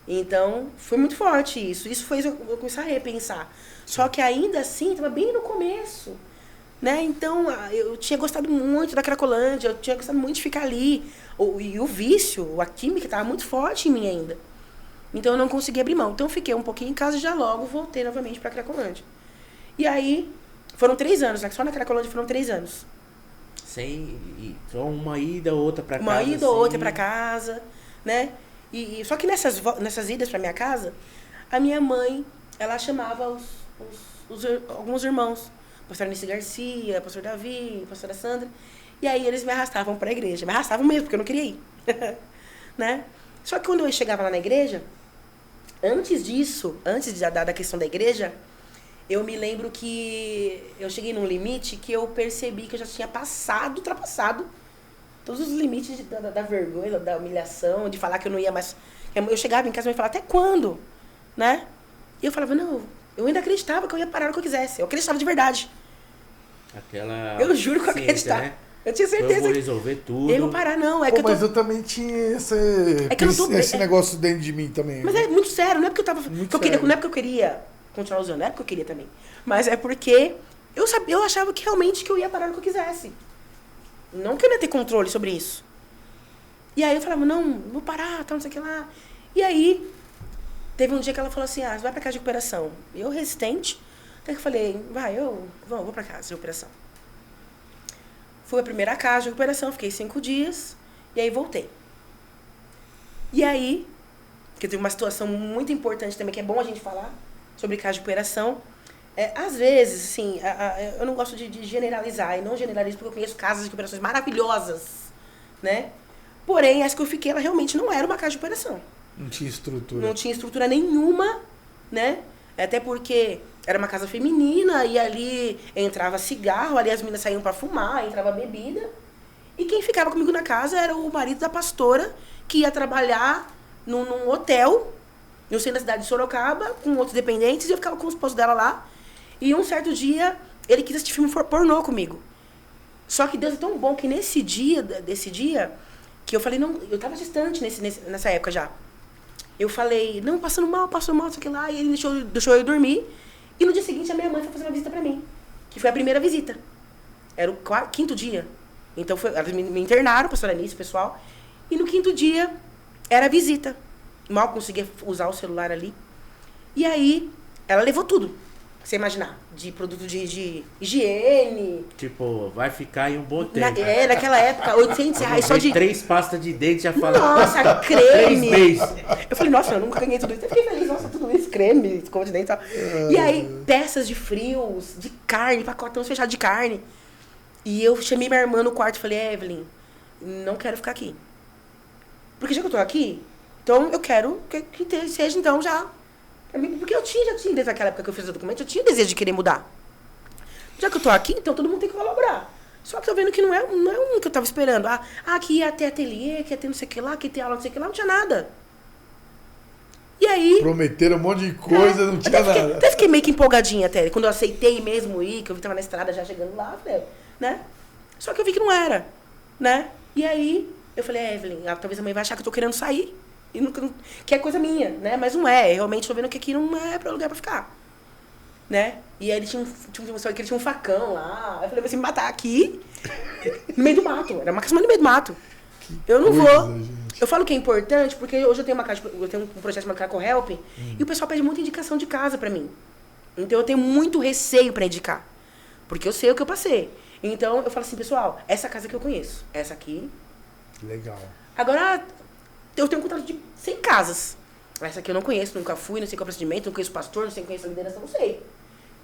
Então, foi muito forte isso. Isso fez eu começar a repensar. Só que ainda assim, estava bem no começo. Né? Então, eu tinha gostado muito da Cracolândia, eu tinha gostado muito de ficar ali. E o vício, a química estava muito forte em mim ainda. Então, eu não conseguia abrir mão. Então, eu fiquei um pouquinho em casa e já logo voltei novamente para a Cracolândia. E aí, foram 3 anos, né? Só na Cracolândia foram 3 anos. Só uma ida, outra para casa. Uma ida ou outra para casa, né? Só que nessas idas para minha casa, a minha mãe, ela chamava alguns irmãos. Pastor Anice Garcia, pastor Davi, pastora Sandra. E aí eles me arrastavam para a igreja. Me arrastavam mesmo, porque eu não queria ir. Né? Só que quando eu chegava lá na igreja, antes da questão da igreja, eu me lembro que eu cheguei num limite que eu percebi que eu já tinha ultrapassado todos os limites da vergonha, da humilhação, de falar que eu não ia mais... Eu chegava em casa e me falava, até quando? Né? E eu falava, não, eu ainda acreditava que eu ia parar no que eu quisesse. Eu acreditava de verdade. Eu juro que eu acreditava. Né? Eu tinha certeza. Eu vou resolver tudo. Eu vou parar, não. Mas eu também tinha esse negócio dentro de mim também. Mas é muito sério, não é porque eu tava... não é porque eu queria continuar usando, não é porque eu queria também. Mas é porque eu achava que realmente que eu ia parar no que eu quisesse. Não que eu ia ter controle sobre isso. E aí eu falava, não, vou parar, tal, não sei o que lá. E aí, teve um dia que ela falou assim, você vai pra casa de recuperação. E eu, resistente, até que eu falei, vou pra casa de recuperação. Fui a primeira casa de recuperação, fiquei 5 dias, e aí voltei. E aí, que teve uma situação muito importante também, que é bom a gente falar sobre casa de recuperação. Às vezes, assim, eu não gosto de generalizar, e não generalizo porque eu conheço casas de recuperações maravilhosas, né? Porém, essa que eu fiquei, ela realmente não era uma casa de recuperação. Não tinha estrutura. Não tinha estrutura nenhuma, né? Até porque era uma casa feminina e ali entrava cigarro, ali as meninas saíam pra fumar, entrava bebida. E quem ficava comigo na casa era o marido da pastora, que ia trabalhar num hotel, no centro da cidade de Sorocaba, com outros dependentes, e eu ficava com o esposo dela lá. E um certo dia, ele quis assistir filme pornô comigo. Só que Deus é tão bom que desse dia, que eu falei, não, eu tava distante nessa época já. Eu falei, não, passando mal, não sei o que lá, e ele deixou eu dormir. E no dia seguinte, a minha mãe foi fazer uma visita pra mim, que foi a primeira visita. Era o 5º dia. Então, elas me internaram, a pastora Anice, o pessoal. E no 5º dia, era a visita. Mal conseguia usar o celular ali. E aí, ela levou tudo. Você imaginar, de produto de higiene. Tipo, vai ficar aí um bom tempo. Naquela época, R$800 só de... 3 pastas de dente já falaram. Nossa, creme. 3 meses. Eu falei, nossa, eu nunca ganhei tudo isso. Eu fiquei feliz, nossa, tudo isso, creme, escova de dente e tal. E aí, peças de frios, de carne, pacotão fechado de carne. E eu chamei minha irmã no quarto e falei, Evelyn, não quero ficar aqui. Porque já que eu tô aqui, então eu quero que seja, então, já... Porque já tinha, desde aquela época que eu fiz o documento, eu tinha desejo de querer mudar. Já que eu tô aqui, então todo mundo tem que colaborar. Só que tô vendo que não é um que eu tava esperando. Que ia ter ateliê, que ia ter não sei o que lá, que ia ter aula não sei o que lá, não tinha nada. E aí... Prometeram um monte de coisa, não tinha nada. Até fiquei meio que empolgadinha até. Quando eu aceitei mesmo ir, que eu tava na estrada já chegando lá, falei, né? Só que eu vi que não era, né? E aí, eu falei, Evelyn, talvez a mãe vai achar que eu tô querendo sair. Que é coisa minha, né? Mas não é. Realmente tô vendo que aqui não é lugar pra ficar. né? E aí ele tinha um facão lá. Aí eu falei, você me matar aqui, no meio do mato. Era uma casa no meio do mato. Eu não vou. Gente. Eu falo que é importante, porque hoje eu tenho um projeto chamado Craco Help, e o pessoal pede muita indicação de casa pra mim. Então eu tenho muito receio pra indicar. Porque eu sei o que eu passei. Então eu falo assim, pessoal, essa casa que eu conheço, essa aqui. Legal. Agora, eu tenho contato de 100 casas. Essa aqui eu não conheço, nunca fui, não sei qual é o procedimento, não conheço o pastor, não sei quem conhece a liderança, não sei.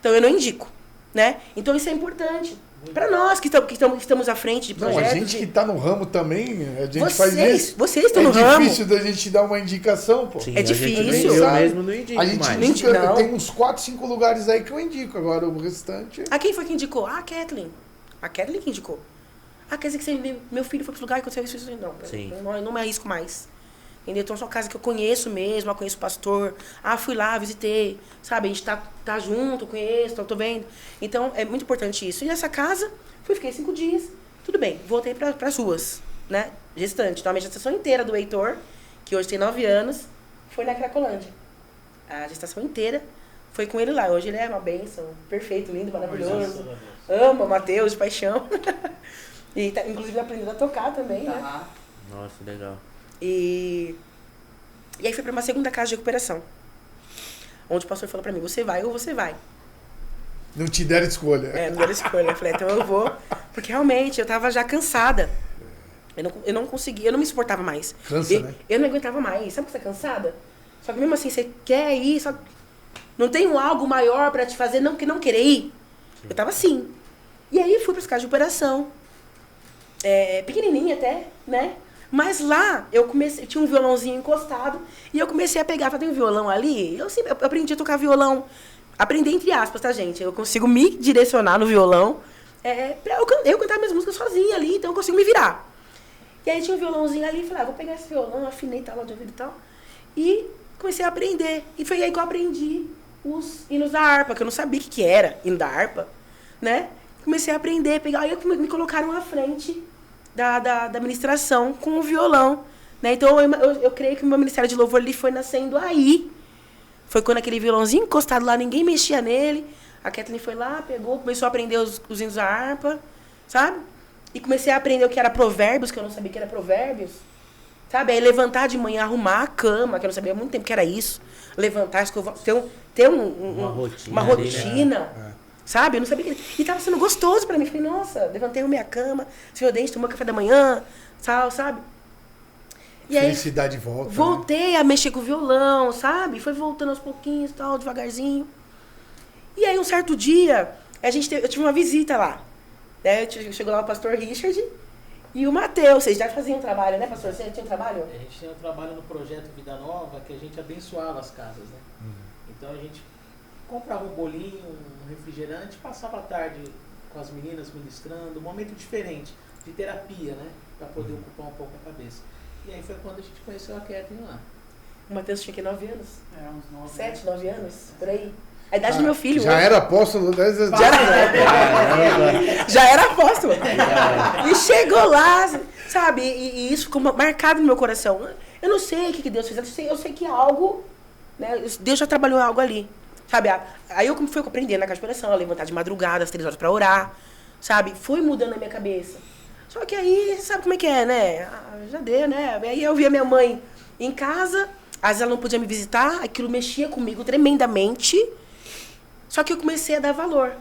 Então eu não indico, né? Então isso é importante. Para nós que estamos à frente de projetos. Não, a gente que está no ramo também, a gente vocês, faz isso. Vocês estão no ramo. É difícil da gente dar uma indicação, pô. Sim, é difícil. Eu mesmo não indico a gente mais. indica, tem uns 4, 5 lugares aí que eu indico, agora o restante... Ah, quem foi que indicou? Ah, a Kathleen. A Kathleen que indicou. Ah, quer dizer que você, meu filho foi para esse lugar e aconteceu isso. Não, Sim. Não me arrisco mais. Entendeu? Então, são casas que eu conheço mesmo, eu conheço o pastor. Ah, fui lá, visitei. Sabe, a gente tá junto, conheço, tô vendo. Então, é muito importante isso. E nessa casa, fiquei 5 dias. Tudo bem, voltei para as ruas, né? Gestante. Então, a minha gestação inteira do Heitor, que hoje tem 9 anos, foi na Cracolândia. A gestação inteira foi com ele lá. Hoje ele é uma bênção, perfeito, lindo, maravilhoso. Ama o Matheus de paixão. E tá, inclusive, aprendendo a tocar também, né? Nossa, legal. E aí fui para uma segunda casa de recuperação. Onde o pastor falou para mim, você vai ou você vai. Não te deram escolha. Não deram escolha. Eu falei, então eu vou. Porque realmente eu tava já cansada. Eu não conseguia, eu não me suportava mais. Cansa, né? Eu não aguentava mais. Sabe que você é cansada? Só que mesmo assim, você quer ir, só não tem algo maior para te fazer que não querer ir. Sim. Eu tava assim. E aí fui para as casas de recuperação. Pequenininha até, né? Mas lá, eu tinha um violãozinho encostado, e eu comecei a pegar, tem um violão ali, eu aprendi a tocar violão, aprendi entre aspas, tá, gente? Eu consigo me direcionar no violão, pra eu cantar minhas músicas sozinha ali, então eu consigo me virar. E aí tinha um violãozinho ali, falei, vou pegar esse violão, afinei tal, de ouvido e tal, e comecei a aprender. E foi aí que eu aprendi os hinos da harpa, que eu não sabia o que era hino da harpa, né? Comecei a aprender, aí me colocaram à frente da ministração com o violão, né? Então eu creio que o meu ministério de louvor ali foi nascendo aí. Foi quando aquele violãozinho encostado lá, ninguém mexia nele. A Kathleen foi lá, pegou, começou a aprender os hinos da harpa, sabe? E comecei a aprender o que era provérbios, que eu não sabia que era provérbios. Sabe? Aí levantar de manhã, arrumar a cama, que eu não sabia há muito tempo que era isso. Levantar, escovar, ter uma rotina. Né? Sabe? Eu não sabia que... E tava sendo gostoso pra mim. Falei, nossa, levantei a minha cama, escovei o dente, tomou café da manhã, sabe? E felicidade volta. Voltei, né? A mexer com o violão, sabe? Foi voltando aos pouquinhos, tal, devagarzinho. E aí, um certo dia, eu tive uma visita lá. Né? Chegou lá o pastor Richard e o Matheus. Vocês já faziam trabalho, né, pastor? Você tinha um trabalho? A gente tinha um trabalho no projeto Vida Nova, que a gente abençoava as casas, né? Então a gente comprava um bolinho, um refrigerante, passava a tarde com as meninas ministrando, um momento diferente, de terapia, né? Para poder ocupar um pouco a cabeça. E aí foi quando a gente conheceu a Kathleen lá. O Matheus tinha que 9 anos? Uns 9 7, 9 anos? Por aí. A idade do meu filho. Já era apóstolo. Já era apóstolo. E chegou lá, sabe? E isso ficou marcado no meu coração. Eu não sei o que Deus fez, eu sei que algo, né? Deus já trabalhou algo ali. Sabe, aí eu fui aprendendo na casa de oração, a levantar de madrugada, às 3 horas pra orar, sabe? Foi mudando a minha cabeça. Só que aí, sabe como é que é, né? Já deu, né? Aí eu via minha mãe em casa, às vezes ela não podia me visitar, aquilo mexia comigo tremendamente. Só que eu comecei a dar valor.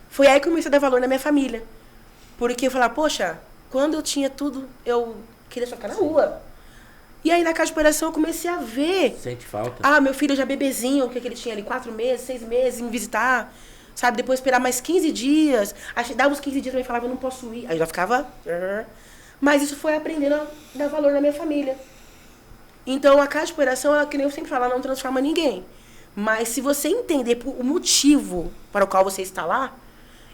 Foi aí que eu comecei a dar valor na minha família. Porque eu falava, poxa, quando eu tinha tudo, eu queria só ficar na rua. E aí, na casa de operação, eu comecei a ver. Sente falta? Ah, meu filho já bebezinho, que ele tinha ali 4 meses, 6 meses, me visitar. Sabe? Depois esperar mais 15 dias. Aí, dava uns 15 dias, eu falava, eu não posso ir. Aí eu já ficava... Mas isso foi aprendendo a dar valor na minha família. Então, a casa de operação, ela, que nem eu sempre falo, ela não transforma ninguém. Mas se você entender o motivo para o qual você está lá,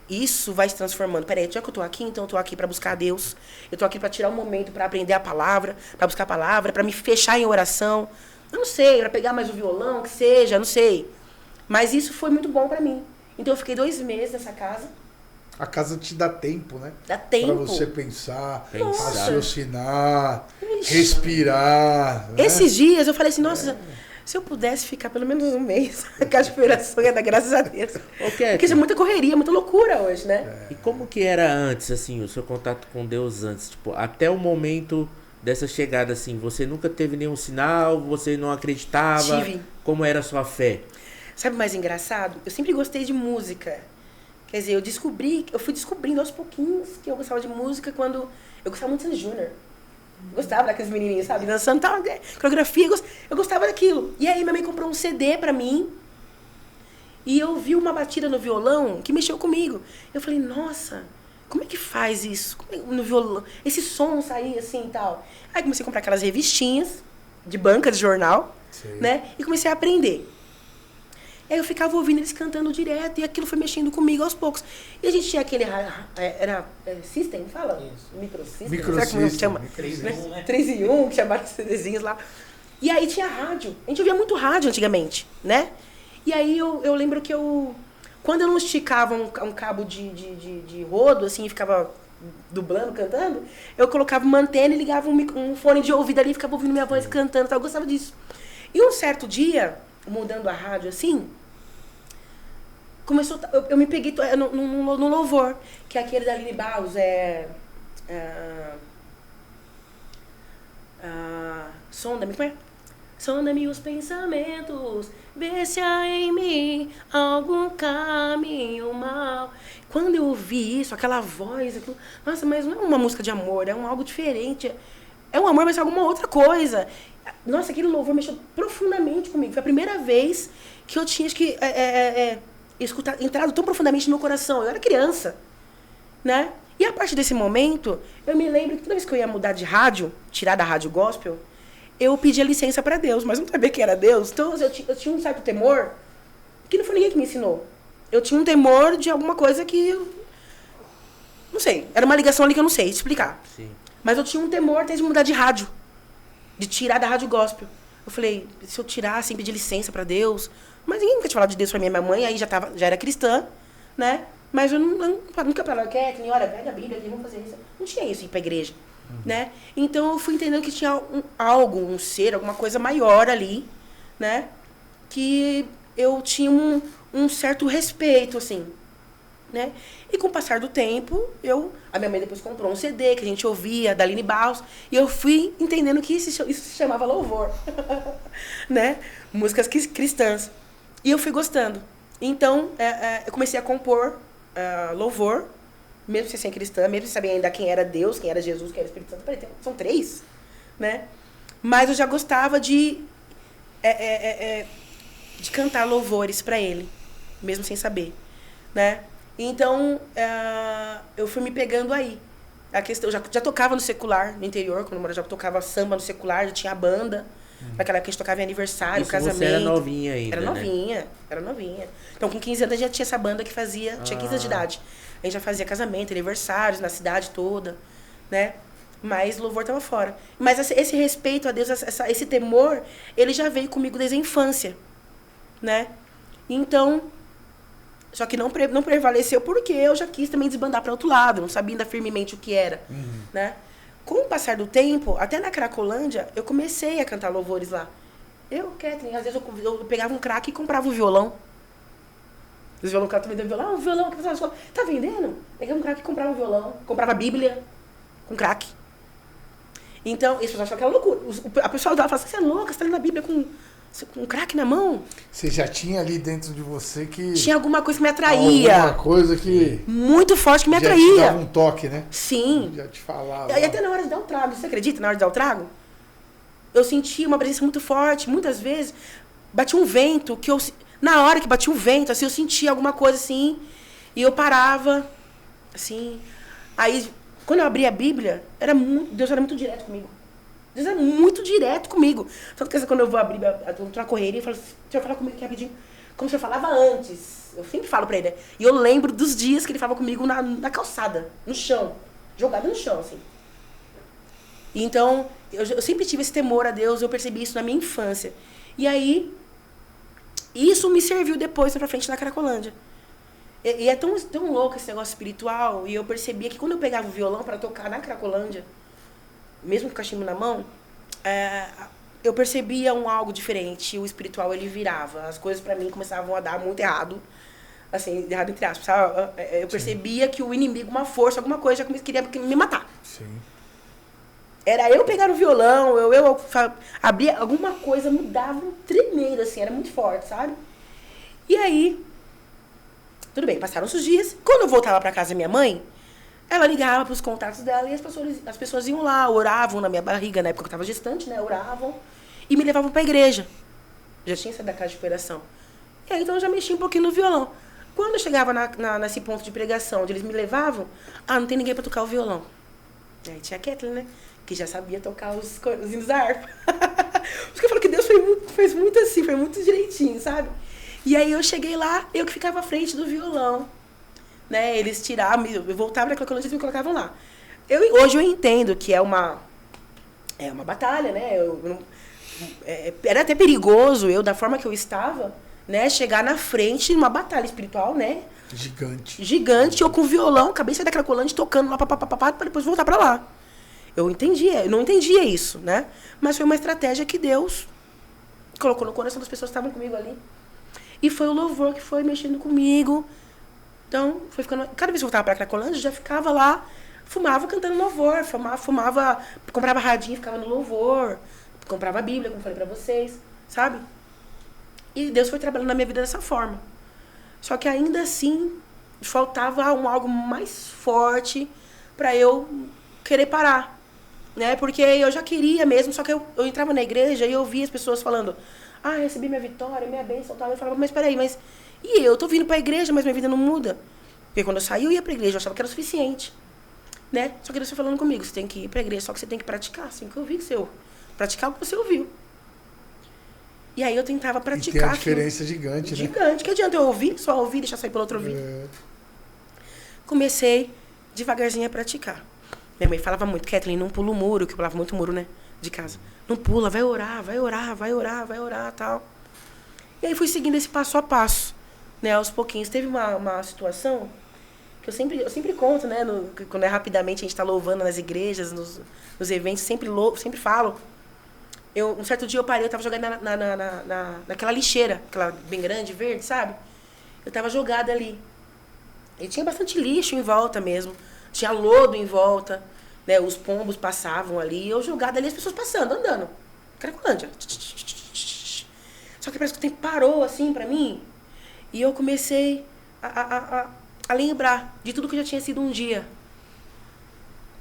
isso vai se transformando. Peraí, já que eu tô aqui, então eu tô aqui para buscar a Deus. Eu tô aqui para tirar um momento para aprender a palavra, para buscar a palavra, para me fechar em oração. Eu não sei, para pegar mais o violão, que seja, não sei. Mas isso foi muito bom para mim. Então eu fiquei 2 meses nessa casa. A casa te dá tempo, né? Dá tempo. Pra você pensar, raciocinar, respirar. Né? Esses dias eu falei assim, nossa, Se eu pudesse ficar pelo menos um mês, a cachoeiração ia dar graças a Deus. Okay, porque isso é muita correria, muita loucura hoje, né? E como que era antes, assim, o seu contato com Deus antes? Tipo, até o momento dessa chegada, assim, você nunca teve nenhum sinal, você não acreditava? Tive. Como era a sua fé? Sabe o mais engraçado? Eu sempre gostei de música. Quer dizer, eu fui descobrindo aos pouquinhos que eu gostava de música quando... Eu gostava muito de Sandy Júnior. Gostava daqueles menininhos, sabe? Dançando tal, coreografia, eu gostava daquilo. E aí minha mãe comprou um CD pra mim. E eu vi uma batida no violão que mexeu comigo. Eu falei, nossa, como é que faz isso? No violão, esse som sair assim e tal. Aí comecei a comprar aquelas revistinhas de banca de jornal, né? E comecei a aprender. Aí eu ficava ouvindo eles cantando direto e aquilo foi mexendo comigo aos poucos. E a gente tinha aquele... Era System, fala? Isso. Microsystem. Microsystem. Como chama? 3 em 1, né? 3 em 1, que chamaram os CDzinhos lá. E aí tinha rádio. A gente ouvia muito rádio antigamente, né? E aí eu lembro que quando eu não esticava um cabo de rodo, assim, e ficava dublando, cantando, eu colocava uma antena e ligava um fone de ouvido ali e ficava ouvindo minha voz cantando, tal. Eu gostava disso. E um certo dia, mudando a rádio assim, começou, eu me peguei no louvor, que é aquele da Aline Barros, sonda-me, como é? Sonda-me os pensamentos, vê se há em mim algum caminho mal. Quando eu ouvi isso, aquela voz, nossa, mas não é uma música de amor, é algo diferente. É um amor, mas é alguma outra coisa. Nossa, aquele louvor mexeu profundamente comigo. Foi a primeira vez que eu tinha entrado tão profundamente no meu coração. Eu era criança, né? E a partir desse momento, eu me lembro que toda vez que eu ia mudar de rádio, tirar da rádio gospel, eu pedia licença para Deus, mas não sabia que era Deus. Então eu tinha um certo temor, que não foi ninguém que me ensinou. Eu tinha um temor de alguma coisa que... Não sei, era uma ligação ali que eu não sei explicar. Sim. Mas eu tinha um temor até de mudar de rádio, de tirar da rádio gospel. Eu falei, se eu tirar sem pedir licença para Deus... Mas ninguém nunca tinha falado de Deus pra minha mãe, aí já era cristã, né? Mas eu nunca falava, Kathleen, olha, pega a Bíblia aqui, vamos fazer isso. Não tinha isso ir pra igreja, né? Então eu fui entendendo que tinha um ser, alguma coisa maior ali, né? Que eu tinha um certo respeito, assim, né? E com o passar do tempo, a minha mãe depois comprou um CD que a gente ouvia, da Aline Barros, e eu fui entendendo que isso se chamava louvor, né? Músicas cristãs. E eu fui gostando. Então, eu comecei a compor louvor, mesmo sem ser cristã, mesmo sem saber ainda quem era Deus, quem era Jesus, quem era o Espírito Santo. Peraí, são 3, né? Mas eu já gostava de cantar louvores para ele, mesmo sem saber, né? Então, eu fui me pegando aí. A questão, eu já tocava no secular, no interior, quando eu já tocava samba no secular, já tinha banda. Naquela época a gente tocava em aniversário, isso casamento. Você era novinha ainda, Era novinha. Então com 15 anos já tinha essa banda que fazia, tinha 15 anos de idade. A gente já fazia casamento, aniversários na cidade toda, né? Mas o louvor tava fora. Mas esse respeito a Deus, esse temor, ele já veio comigo desde a infância, né? Então, só que não prevaleceu porque eu já quis também desbandar para outro lado, não sabia ainda firmemente o que era, né? Com o passar do tempo, até na Cracolândia, eu comecei a cantar louvores lá. Kathleen, às vezes eu pegava um crack e comprava um violão. Os violão, o cara tá vendendo violão, violão, que pessoal tá vendendo? Pegava um crack e comprava um violão, comprava a Bíblia com crack. Então, esse pessoal achava que era loucura. A pessoa falava assim, você é louca, você tá lendo a Bíblia com um crack na mão? Você já tinha ali dentro de você que... Tinha alguma coisa que me atraía. Alguma coisa que... Muito forte que me atraía. Já te dava um toque, né? Sim. Já te falava. E até na hora de dar o trago, você acredita? Na hora de dar o trago? Eu sentia uma presença muito forte. Muitas vezes, batia um vento, que eu... Na hora que batia o vento, assim, eu sentia alguma coisa assim, e eu parava, assim. Aí, quando eu abria a Bíblia, Deus era muito direto comigo. Deus é muito direto comigo. Tanto que quando eu vou abrir, eu tô na correria, eu falo, deixa eu falar comigo aqui rapidinho. Como você falava antes. Eu sempre falo pra ele, né? E eu lembro dos dias que ele falava comigo na calçada, no chão. Jogado no chão, assim. Então, eu sempre tive esse temor a Deus, eu percebi isso na minha infância. E aí, isso me serviu depois pra frente na Cracolândia. E é tão louco esse negócio espiritual. E eu percebia que quando eu pegava o violão pra tocar na Cracolândia, mesmo com o cachimbo na mão, eu percebia algo diferente, o espiritual ele virava, as coisas pra mim começavam a dar muito errado, assim, errado entre aspas, sabe? Eu percebia que o inimigo, uma força, alguma coisa, já queria me matar. Sim. Era eu pegar o violão, eu abria alguma coisa, mudava um tremeiro, assim, era muito forte, sabe? E aí, tudo bem, passaram os dias. Quando eu voltava pra casa da minha mãe, ela ligava pros contatos dela e as pessoas iam lá, oravam na minha barriga, na época que eu tava gestante, né? Oravam e me levavam pra igreja. Já tinha saído da casa de operação. E aí, então, eu já mexia um pouquinho no violão. Quando eu chegava nesse ponto de pregação, onde eles me levavam, não tem ninguém pra tocar o violão. Aí tinha a Kathleen, né? Que já sabia tocar os hinos da harpa. Por isso que eu falo que Deus fez muito assim, foi muito direitinho, sabe? E aí eu cheguei lá, eu que ficava à frente do violão, né? Eles tiravam, eu voltava naquela coluna e me colocavam lá. Hoje eu entendo que é uma batalha, né? Era até perigoso eu, da forma que eu estava, né? Chegar na frente numa batalha espiritual, né? Gigante, eu com o violão, cabeça da Cracolândia tocando lá, para depois voltar para lá. Eu não entendia isso, né? Mas foi uma estratégia que Deus colocou no coração das pessoas que estavam comigo ali. E foi o louvor que foi mexendo comigo. Então, foi ficando... Cada vez que eu voltava pra Cracolândia, eu já ficava lá, fumava cantando louvor, fumava, comprava radinho, ficava no louvor, comprava a Bíblia, como falei pra vocês, sabe? E Deus foi trabalhando na minha vida dessa forma. Só que ainda assim, faltava algo mais forte pra eu querer parar. Né? Porque eu já queria mesmo, só que eu entrava na igreja e eu ouvia as pessoas falando, recebi minha vitória, minha bênção, tal. Eu falava, mas peraí, e eu tô vindo pra igreja, mas minha vida não muda. Porque quando eu saí, eu ia pra igreja, eu achava que era o suficiente. Né? Só que Deus foi falando comigo, você tem que ir pra igreja, só que você tem que praticar, assim que eu vi que você praticar o que você ouviu. E aí eu tentava praticar. E tem a diferença gigante, né? Gigante, que adianta eu ouvir, só ouvir, deixar sair pelo outro ouvido. Comecei devagarzinho a praticar. Minha mãe falava muito, Kathleen, não pula o muro, que eu pulava muito muro, né, de casa. Não pula, vai orar, tal. E aí fui seguindo esse passo a passo, né, aos pouquinhos. Teve uma situação que eu sempre conto, né, quando rapidamente a gente tá louvando nas igrejas, nos eventos, sempre falo. Um certo dia eu parei, eu tava jogada naquela lixeira, aquela bem grande, verde, sabe? Eu tava jogada ali. E tinha bastante lixo em volta mesmo. Tinha lodo em volta, né? Os pombos passavam ali, eu jogada ali, as pessoas passando, andando. Cracolândia. Só que parece que o tempo parou, assim, pra mim. E eu comecei a lembrar de tudo que já tinha sido um dia.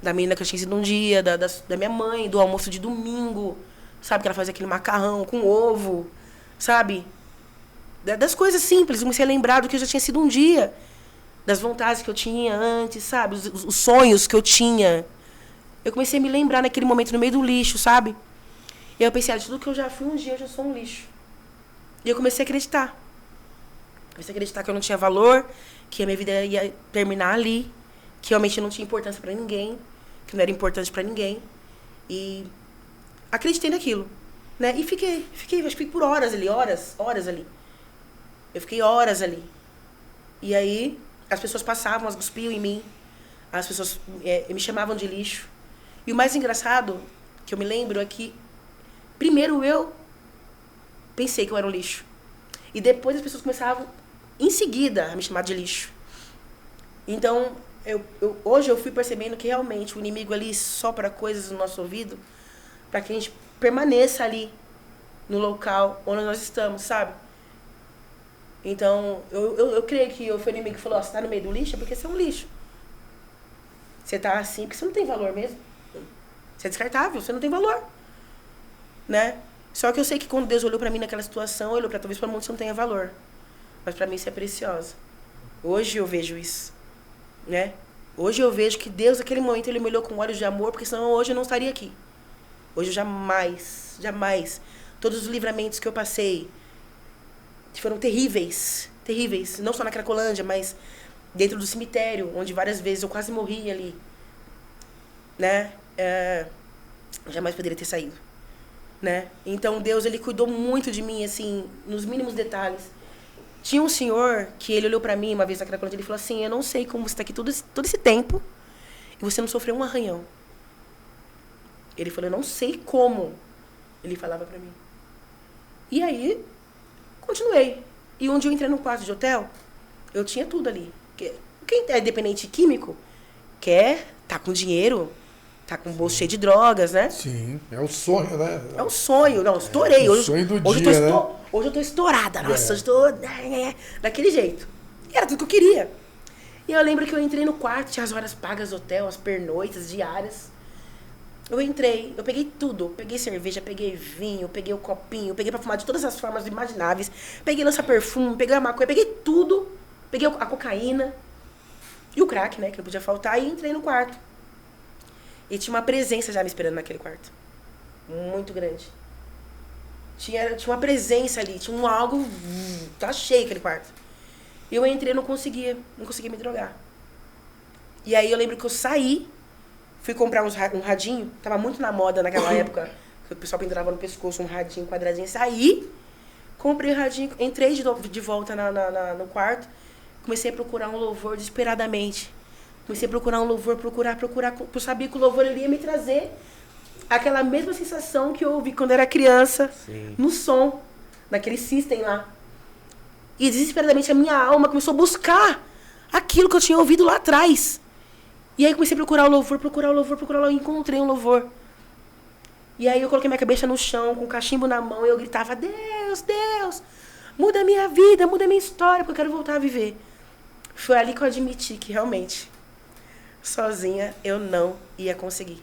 Da menina que já tinha sido um dia, da minha mãe, do almoço de domingo. Sabe, que ela fazia aquele macarrão com ovo, sabe? Das coisas simples, eu comecei a lembrar do que já tinha sido um dia. Das vontades que eu tinha antes, sabe? Os sonhos que eu tinha. Eu comecei a me lembrar naquele momento, no meio do lixo, sabe? E aí eu pensei, de tudo que eu já fui um dia, eu já sou um lixo. E eu comecei a acreditar. Comecei a acreditar que eu não tinha valor, que a minha vida ia terminar ali, que realmente eu não tinha importância pra ninguém, que não era importante pra ninguém. E acreditei naquilo, né? E fiquei por horas ali. Eu fiquei horas ali. E aí as pessoas passavam, elas cuspiam em mim. As pessoas me chamavam de lixo. E o mais engraçado, que eu me lembro, é que primeiro eu pensei que eu era um lixo. E depois as pessoas começavam, em seguida, a me chamar de lixo. Então, hoje eu fui percebendo que realmente o inimigo ali sopra coisas no nosso ouvido para que a gente permaneça ali, no local onde nós estamos, sabe? Então, eu creio que foi o inimigo que falou, você tá no meio do lixo, é porque você é um lixo. Você tá assim porque você não tem valor mesmo. Você é descartável, você não tem valor. Né? Só que eu sei que quando Deus olhou pra mim naquela situação, olhou pra talvez para o mundo você não tenha valor. Mas pra mim você é preciosa. Hoje eu vejo isso. Né? Hoje eu vejo que Deus, naquele momento, Ele me olhou com olhos de amor, porque senão hoje eu não estaria aqui. Hoje eu jamais. Todos os livramentos que eu passei foram terríveis. Não só na Cracolândia, mas dentro do cemitério, onde várias vezes eu quase morri ali. Né? Jamais poderia ter saído. Né? Então Deus, Ele cuidou muito de mim, assim, nos mínimos detalhes. Tinha um senhor que ele olhou pra mim uma vez na Cracolândia, ele falou assim, eu não sei como você tá aqui todo esse tempo e você não sofreu um arranhão. Ele falou, eu não sei como Ele falava pra mim. E aí, continuei. E um dia eu entrei num quarto de hotel, eu tinha tudo ali. Quem é dependente químico quer tá com dinheiro, tá com o bolso cheio de drogas, né? Sim, é o sonho, né? É um sonho. Não, estourei. É o sonho do dia, né? Hoje eu tô estourada. Nossa, hoje eu tô daquele jeito. E era tudo que eu queria. E eu lembro que eu entrei no quarto, tinha as horas pagas do hotel, as pernoitas diárias. Eu entrei, eu peguei tudo. Peguei cerveja, peguei vinho, peguei o copinho, peguei pra fumar de todas as formas imagináveis. Peguei lança-perfume, peguei a maconha, peguei tudo. Peguei a cocaína e o crack, né, que não podia faltar. E entrei no quarto. E tinha uma presença já me esperando naquele quarto. Muito grande. Tinha uma presença ali, tinha um algo... Tá cheio aquele quarto. E eu entrei e não conseguia me drogar. E aí eu lembro que eu saí, fui comprar um radinho, tava muito na moda naquela época, que o pessoal pendurava no pescoço um radinho quadradinho. Saí, comprei o radinho, entrei de volta no quarto, comecei a procurar um louvor desesperadamente. Comecei a procurar um louvor, procurar. Eu sabia que o louvor ele ia me trazer aquela mesma sensação que eu ouvi quando era criança, sim, no som, naquele system lá. E desesperadamente a minha alma começou a buscar aquilo que eu tinha ouvido lá atrás. E aí comecei a procurar o louvor, e encontrei um louvor. E aí eu coloquei minha cabeça no chão, com o cachimbo na mão, e eu gritava, Deus, Deus, muda a minha vida, muda a minha história, porque eu quero voltar a viver. Foi ali que eu admiti que realmente, sozinha, eu não ia conseguir.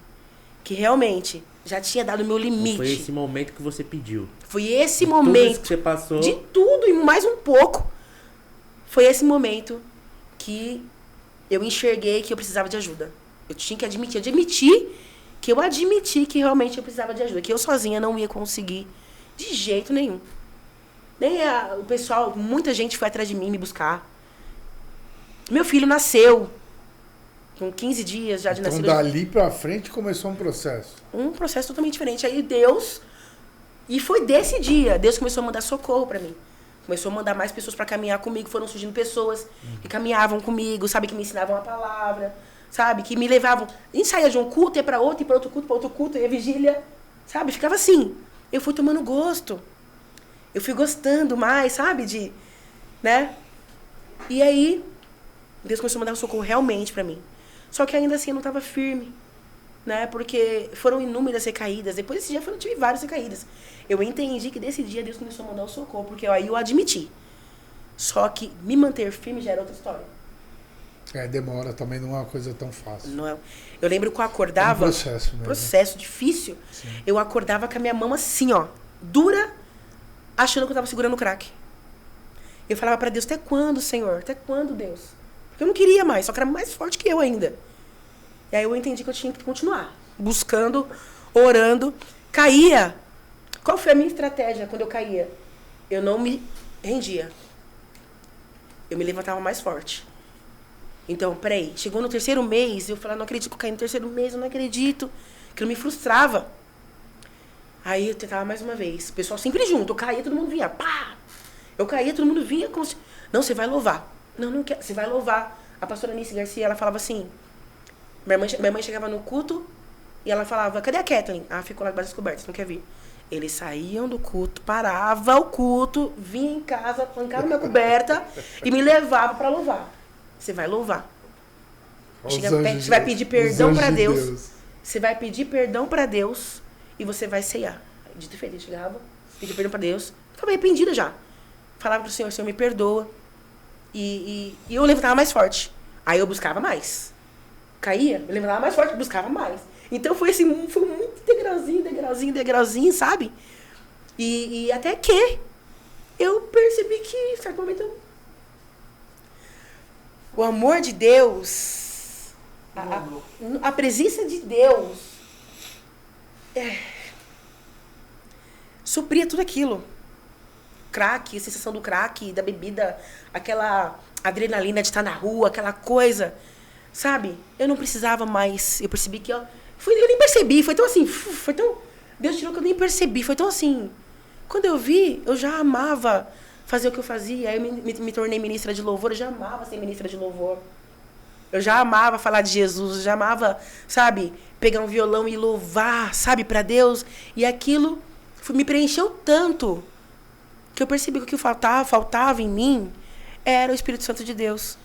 Que realmente já tinha dado o meu limite. Foi esse momento que você pediu. Foi esse momento. Tudo isso que você passou. De tudo e mais um pouco. Foi esse momento que eu enxerguei que eu precisava de ajuda. Eu tinha que admitir. Eu admiti que realmente eu precisava de ajuda. Que eu sozinha não ia conseguir de jeito nenhum. Nem o pessoal, muita gente foi atrás de mim me buscar. Meu filho nasceu com 15 dias já de nascido. Então, dali pra frente começou um processo. Um processo totalmente diferente. Aí Deus... E foi desse dia, Deus começou a mandar socorro pra mim. Começou a mandar mais pessoas pra caminhar comigo. Foram surgindo pessoas que caminhavam comigo, sabe? Que me ensinavam a palavra, sabe? Que me levavam... A gente saía de um culto, ia pra outro, pra outro culto, ia vigília, sabe? Ficava assim. Eu fui tomando gosto. Eu fui gostando mais, sabe? Né? E aí, Deus começou a mandar socorro realmente pra mim. Só que ainda assim eu não estava firme, né? Porque foram inúmeras recaídas. Depois desse dia eu tive várias recaídas. Eu entendi que desse dia Deus começou a mandar o socorro, porque aí eu admiti. Só que me manter firme já era outra história. Demora também, não é uma coisa tão fácil. Não é. Eu lembro que eu acordava... É um processo mesmo. Processo difícil. Sim. Eu acordava com a minha mão assim, ó, dura, achando que eu estava segurando o crack. Eu falava para Deus, até quando, Senhor? Até quando, Deus? Eu não queria mais, só que era mais forte que eu ainda. E aí eu entendi que eu tinha que continuar. Buscando, orando. Caía. Qual foi a minha estratégia quando eu caía? Eu não me rendia. Eu me levantava mais forte. Então, peraí. Chegou no 3º mês, eu falei, não acredito que eu caí no 3º mês, eu não acredito. Que eu me frustrava. Aí eu tentava mais uma vez. O pessoal sempre junto. Eu caía, todo mundo vinha. Pá! Eu caía, todo mundo vinha. Como se... Não, você vai louvar. Não quero. Você vai louvar. A pastora Anice Garcia, ela falava assim... Minha mãe chegava no culto e ela falava, cadê a Kathleen? Ah, ficou lá debaixo das cobertas, não quer vir. Eles saíam do culto, parava o culto, vinha em casa, arrancava minha coberta e me levava para louvar. Você vai louvar. Você vai pedir perdão para Deus. Você vai pedir perdão para Deus e você vai ceiar. Dito e feito, eu chegava, pedia perdão para Deus. Estava arrependida já. Falava pro Senhor, Senhor, me perdoa. E eu levantava mais forte. Aí eu buscava mais. Caía, eu levantava mais forte, buscava mais. Então foi assim, foi muito degrauzinho, sabe? E até que eu percebi que, em certo momento, o amor de Deus, a presença de Deus, supria tudo aquilo. Crack, a sensação do crack, da bebida, aquela adrenalina de estar na rua, aquela coisa, sabe? Eu não precisava mais. Eu percebi que... eu nem percebi, foi tão assim, Deus tirou que eu nem percebi, foi tão assim. Quando eu vi, eu já amava fazer o que eu fazia. Aí eu me tornei ministra de louvor, eu já amava ser ministra de louvor. Eu já amava falar de Jesus, eu já amava, sabe, pegar um violão e louvar, sabe, para Deus. E aquilo me preencheu tanto que eu percebi que o que faltava em mim era o Espírito Santo de Deus.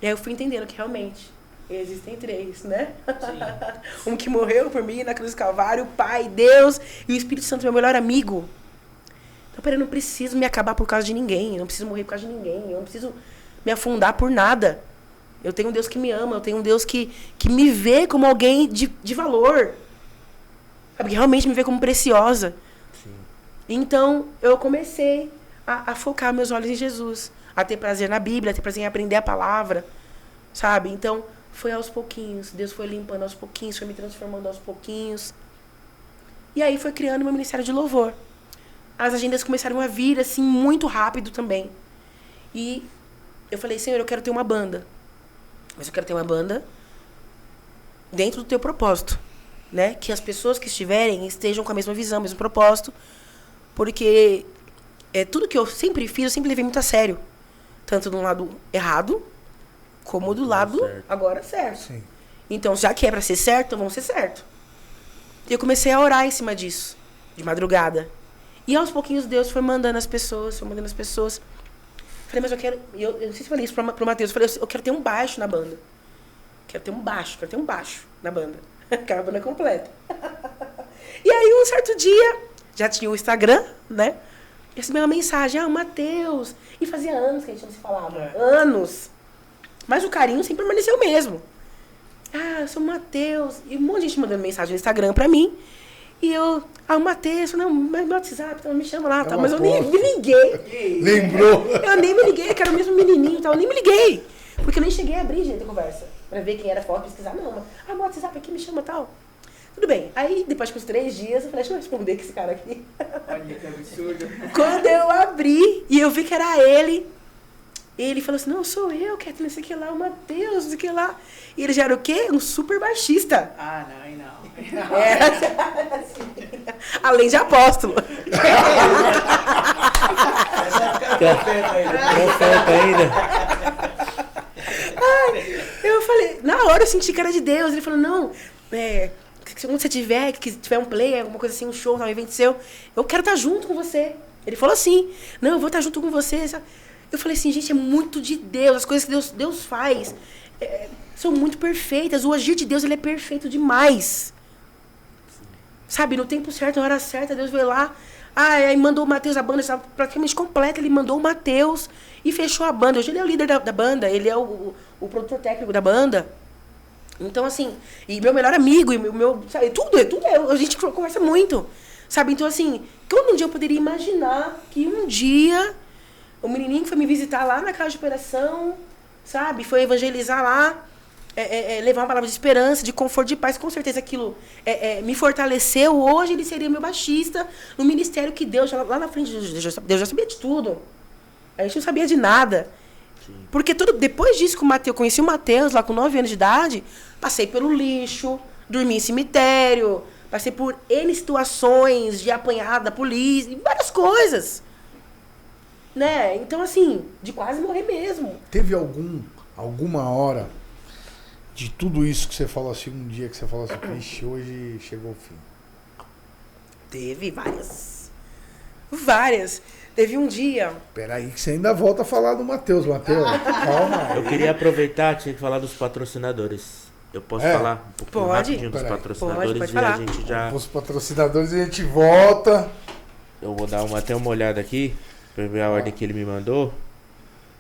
E aí eu fui entendendo que realmente existem 3, né? Um que morreu por mim na cruz do Calvário, o Pai, Deus e o Espírito Santo, meu melhor amigo. Então, peraí, eu não preciso me acabar por causa de ninguém, eu não preciso morrer por causa de ninguém, eu não preciso me afundar por nada. Eu tenho um Deus que me ama, eu tenho um Deus que me vê como alguém de valor. Sabe? Que realmente me vê como preciosa. Sim. Então, eu comecei a focar meus olhos em Jesus, a ter prazer na Bíblia, a ter prazer em aprender a palavra, sabe? Então, foi aos pouquinhos, Deus foi limpando aos pouquinhos, foi me transformando aos pouquinhos. E aí foi criando meu ministério de louvor. As agendas começaram a vir, assim, muito rápido também. E eu falei, Senhor, eu quero ter uma banda. Mas eu quero ter uma banda dentro do teu propósito, né? Que as pessoas que estiverem estejam com a mesma visão, o mesmo propósito. Porque tudo que eu sempre fiz, eu sempre levei muito a sério. Tanto do lado errado, como do lado certo. Agora certo. Sim. Então, já que é pra ser certo, então vamos ser certo. E eu comecei a orar em cima disso, de madrugada. E aos pouquinhos Deus foi mandando as pessoas, Falei, mas eu quero... Eu não sei se eu falei isso pro Matheus. Eu falei, eu quero ter um baixo na banda. Quero ter um baixo na banda. Quero a banda completa. E aí, um certo dia, já tinha o Instagram, né? Eu recebi uma mensagem, Matheus. E fazia anos que a gente não se falava. Anos. Mas o carinho sempre permaneceu o mesmo. Eu sou o Matheus. E um monte de gente mandando mensagem no Instagram pra mim. E eu, o Matheus, não, mas meu WhatsApp, me chama lá, tá? Mas eu nem me liguei. Lembrou? Eu nem me liguei, que era o mesmo menininho e tal, eu nem me liguei. Porque eu nem cheguei a abrir direito a conversa. Pra ver quem era forte, pesquisar, não, mas, meu WhatsApp aqui me chama tal. Tudo bem. Aí, depois de uns 3 dias, eu falei, deixa eu responder com esse cara aqui. Olha que absurdo. Quando eu abri, e eu vi que era ele falou assim, não, sou eu, Kathleen, não sei o que lá, o Matheus, não sei o que lá. E ele já era o quê? Um super baixista. Não. Era assim, além de apóstolo. Profeta ainda. Eu falei, na hora eu senti que era de Deus. Ele falou, não, quando você tiver um play, alguma coisa assim, um show, um evento seu, eu quero estar junto com você. Ele falou assim, não, eu vou estar junto com você. Eu falei assim, gente, é muito de Deus. As coisas que Deus faz são muito perfeitas. O agir de Deus, ele é perfeito demais. Sabe, no tempo certo, na hora certa, Deus veio lá. Aí mandou o Matheus, a banda estava praticamente completa. Ele mandou o Matheus e fechou a banda. Hoje ele é o líder da banda, ele é o produtor técnico da banda. Então, assim, e meu melhor amigo, e meu, sabe, tudo a gente conversa muito. Sabe, então, assim, quando um dia eu poderia imaginar que um dia o menininho que foi me visitar lá na casa de operação, sabe, foi evangelizar lá, levar uma palavra de esperança, de conforto, de paz, com certeza aquilo me fortaleceu. Hoje ele seria meu baixista no ministério que Deus, lá na frente, Deus já sabia de tudo. A gente não sabia de nada. Sim. Porque depois disso que eu conheci o Matheus lá com 9 anos de idade, passei pelo lixo, dormi em cemitério, passei por N situações de apanhada da polícia, várias coisas. Né? Então, assim, de quase morrer mesmo. Teve alguma hora de tudo isso que você falou assim, um dia que você falou assim, vixe, hoje chegou o fim? Teve várias. Teve um dia... Peraí que você ainda volta a falar do Matheus. Calma. Eu queria aproveitar, tinha que falar dos patrocinadores. Eu posso falar um pouquinho rapidinho dos patrocinadores? Pode falar. A gente já... Os patrocinadores, a gente volta. Eu vou dar até uma olhada aqui, pra ver a ordem que ele me mandou.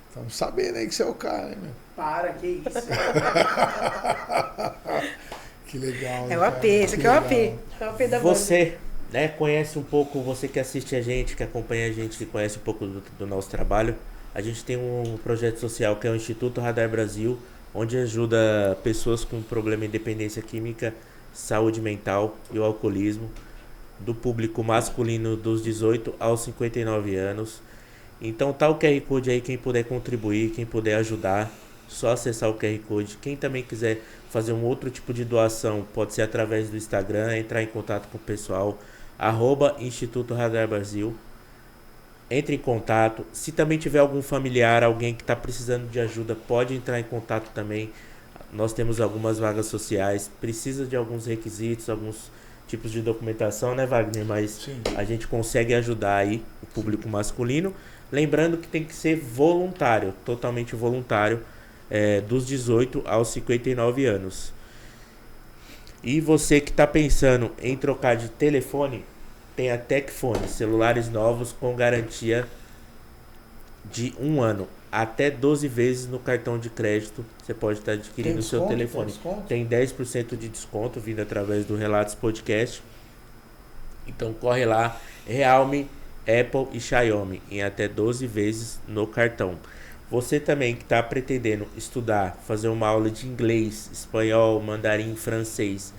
Estamos sabendo aí que você é o cara, hein, meu? Para, que isso? Que legal. É o AP, esse aqui é o AP. É o AP da banda. Você, né, conhece um pouco, você que assiste a gente, que acompanha a gente, que conhece um pouco do nosso trabalho. A gente tem um projeto social que é o Instituto Radar Brasil, onde ajuda pessoas com problema de dependência química, saúde mental e o alcoolismo, do público masculino dos 18 aos 59 anos. Então tá o QR Code aí, quem puder contribuir, quem puder ajudar, só acessar o QR Code. Quem também quiser fazer um outro tipo de doação, pode ser através do Instagram, entrar em contato com o pessoal, @Instituto Radar Brasil. Entre em contato. Se também tiver algum familiar, alguém que está precisando de ajuda, pode entrar em contato também. Nós temos algumas vagas sociais, precisa de alguns requisitos, alguns tipos de documentação, né, Wagner? Mas Sim. a gente consegue ajudar aí o público masculino. Lembrando que tem que ser voluntário, totalmente voluntário, dos 18 aos 59 anos. E você que está pensando em trocar de telefone, tem a Tecfone, celulares novos com garantia de 1 ano. Até 12 vezes no cartão de crédito você pode estar adquirindo o seu telefone. Tem 10% de desconto vindo através do Relatos Podcast. Então corre lá, Realme, Apple e Xiaomi, em até 12 vezes no cartão. Você também que está pretendendo estudar, fazer uma aula de inglês, espanhol, mandarim, francês,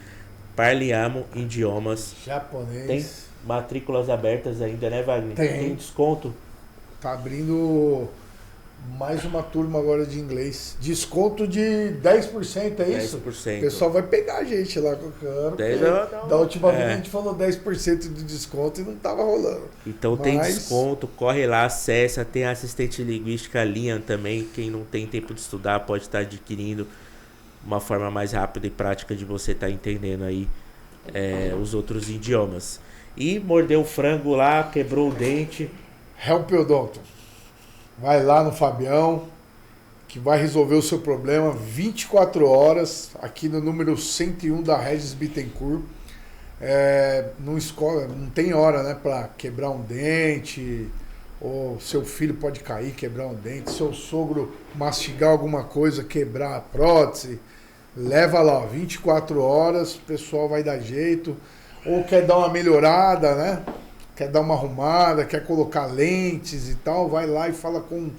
parliamo idiomas. Japonês. Tem matrículas abertas ainda, né, Wagner? Tem desconto? Tá abrindo mais uma turma agora de inglês. Desconto de 10%, é isso? 10%. O pessoal vai pegar a gente lá com o cano. Da última vez a gente falou 10% de desconto e não tava rolando. Então tem desconto, corre lá, acessa. Tem a assistente linguística Lian também. Quem não tem tempo de estudar pode estar adquirindo uma forma mais rápida e prática de você estar entendendo aí os outros idiomas. E mordeu o frango lá, quebrou o dente. Help Odonto. Vai lá no Fabião, que vai resolver o seu problema 24 horas, aqui no número 101 da Regis Bittencourt. Não tem hora, né, para quebrar um dente, ou seu filho pode cair, quebrar um dente, seu sogro mastigar alguma coisa, quebrar a prótese. Leva lá, 24 horas, o pessoal vai dar jeito. Ou quer dar uma melhorada, né? Quer dar uma arrumada, quer colocar lentes e tal, vai lá e fala com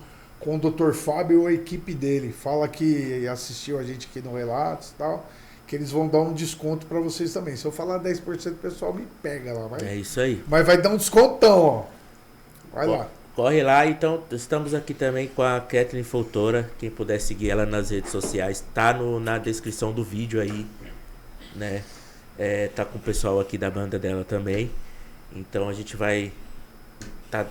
o Dr. Fábio ou a equipe dele. Fala que assistiu a gente aqui no Relatos e tal, que eles vão dar um desconto para vocês também. Se eu falar 10%, o pessoal me pega lá. Vai. É isso aí. Mas vai dar um descontão, ó. Vai lá. Corre lá, então estamos aqui também com a Kathleen Foutora. Quem puder seguir ela nas redes sociais, tá na descrição do vídeo aí, né? Tá com o pessoal aqui da banda dela também. Então a gente vai tá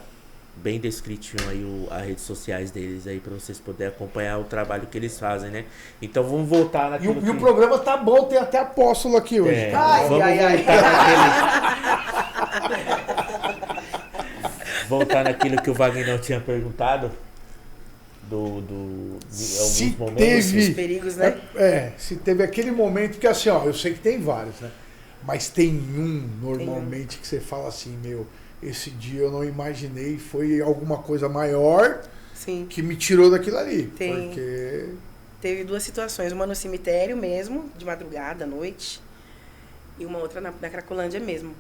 bem descritinho aí as redes sociais deles aí para vocês poderem acompanhar o trabalho que eles fazem, né? Então vamos voltar naquilo E o programa tá bom, tem até apóstolo aqui hoje. Voltar naquilo que o Wagner não tinha perguntado de alguns momentos. Os perigos, né? Se teve aquele momento que assim, ó, eu sei que tem vários, né? Mas tem normalmente que você fala assim, esse dia eu não imaginei, foi alguma coisa maior. Sim. Que me tirou daquilo ali. Teve 2 situações, uma no cemitério mesmo, de madrugada, à noite, e uma outra na Cracolândia mesmo.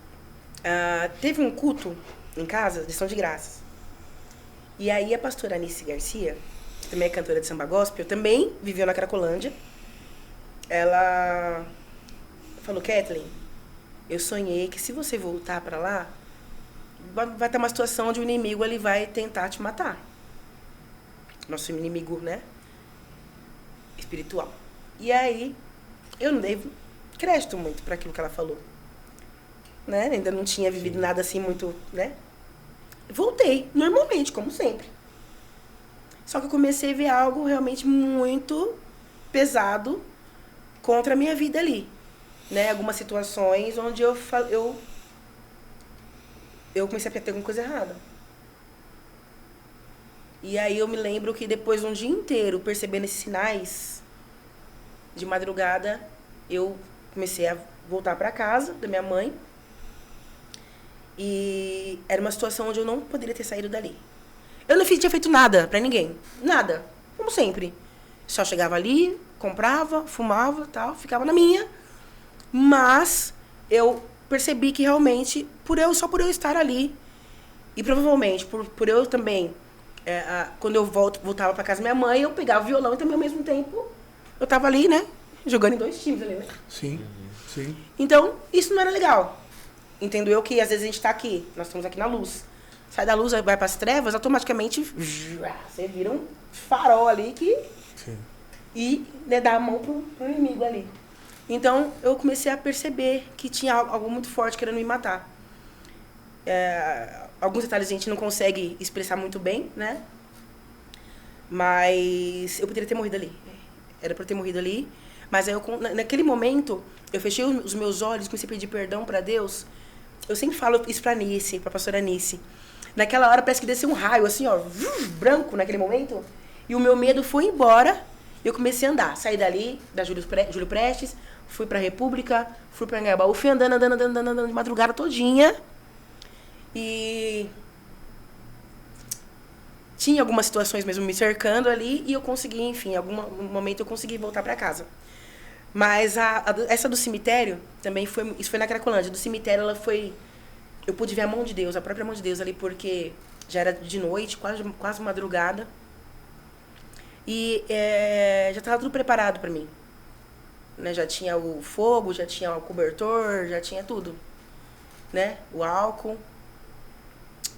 Teve um culto em casa, de Ação de Graças. E aí a pastora Anice Garcia, que também é cantora de samba gospel, também viveu na Cracolândia. Ela falou, Kathleen, eu sonhei que se você voltar para lá, vai ter uma situação onde o inimigo ele vai tentar te matar. Nosso inimigo, né? Espiritual. E aí, eu não dei crédito muito para aquilo que ela falou. Né? Ainda não tinha vivido nada assim muito, né? Voltei, normalmente, como sempre. Só que eu comecei a ver algo realmente muito pesado contra a minha vida ali. Né, algumas situações onde eu comecei a ter alguma coisa errada. E aí eu me lembro que depois de um dia inteiro percebendo esses sinais, de madrugada, eu comecei a voltar para casa da minha mãe. E era uma situação onde eu não poderia ter saído dali. Eu não tinha feito nada para ninguém. Nada. Como sempre. Só chegava ali, comprava, fumava, tal, ficava na minha. Mas eu percebi que realmente, só por eu estar ali, e provavelmente por eu também, quando eu voltava para casa da minha mãe, eu pegava o violão e também ao mesmo tempo eu estava ali, né? Jogando em 2 times ali, né? Sim, sim. Então, isso não era legal. Entendo eu que às vezes a gente está aqui, nós estamos aqui na luz. Sai da luz, vai para as trevas, automaticamente você vira um farol ali que... Sim. E né, dá a mão pro inimigo ali. Então, eu comecei a perceber que tinha algo muito forte querendo me matar. Alguns detalhes a gente não consegue expressar muito bem, né? Mas eu poderia ter morrido ali. Era pra eu ter morrido ali. Mas aí naquele momento, eu fechei os meus olhos, comecei a pedir perdão para Deus. Eu sempre falo isso pra Nice, pra pastora Nice. Naquela hora parece que desceu um raio, assim, ó, branco naquele momento. E o meu medo foi embora. Eu comecei a andar. Saí dali, da Júlio Prestes, fui pra República, fui pra Anhangabaú, fui andando de madrugada todinha. E tinha algumas situações mesmo me cercando ali e eu consegui, enfim, em algum momento eu consegui voltar pra casa. Mas essa do cemitério também foi, isso foi na Cracolândia. Do cemitério ela foi, eu pude ver a mão de Deus, a própria mão de Deus ali, porque já era de noite, quase madrugada. E já estava tudo preparado para mim. Né? Já tinha o fogo, já tinha o cobertor, já tinha tudo. Né? O álcool.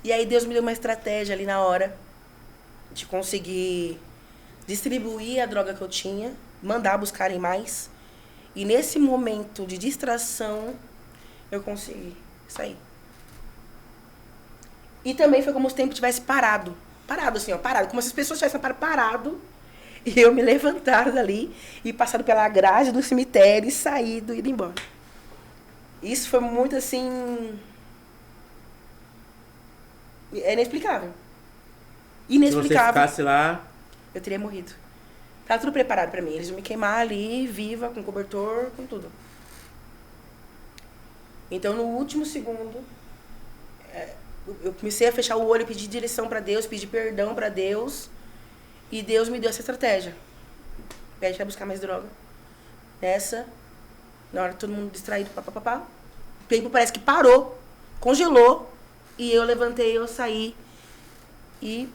E aí Deus me deu uma estratégia ali na hora de conseguir distribuir a droga que eu tinha, mandar buscarem mais. E nesse momento de distração, eu consegui sair. E também foi como se o tempo tivesse parado. Parado assim, ó, parado. Como se as pessoas tivessem parado. E eu me levantaram dali e passado pela grade do cemitério e saído e ido embora. Isso foi muito assim... É inexplicável. Inexplicável. Se você ficasse lá... Eu teria morrido. Tava tudo preparado pra mim. Eles iam me queimar ali, viva, com cobertor, com tudo. Então, no último segundo, eu comecei a fechar o olho, pedir direção pra Deus, pedir perdão pra Deus. E Deus me deu essa estratégia. Pede pra buscar mais droga. Essa, na hora todo mundo distraído, papapá. O tempo parece que parou, congelou. E eu levantei, eu saí. E...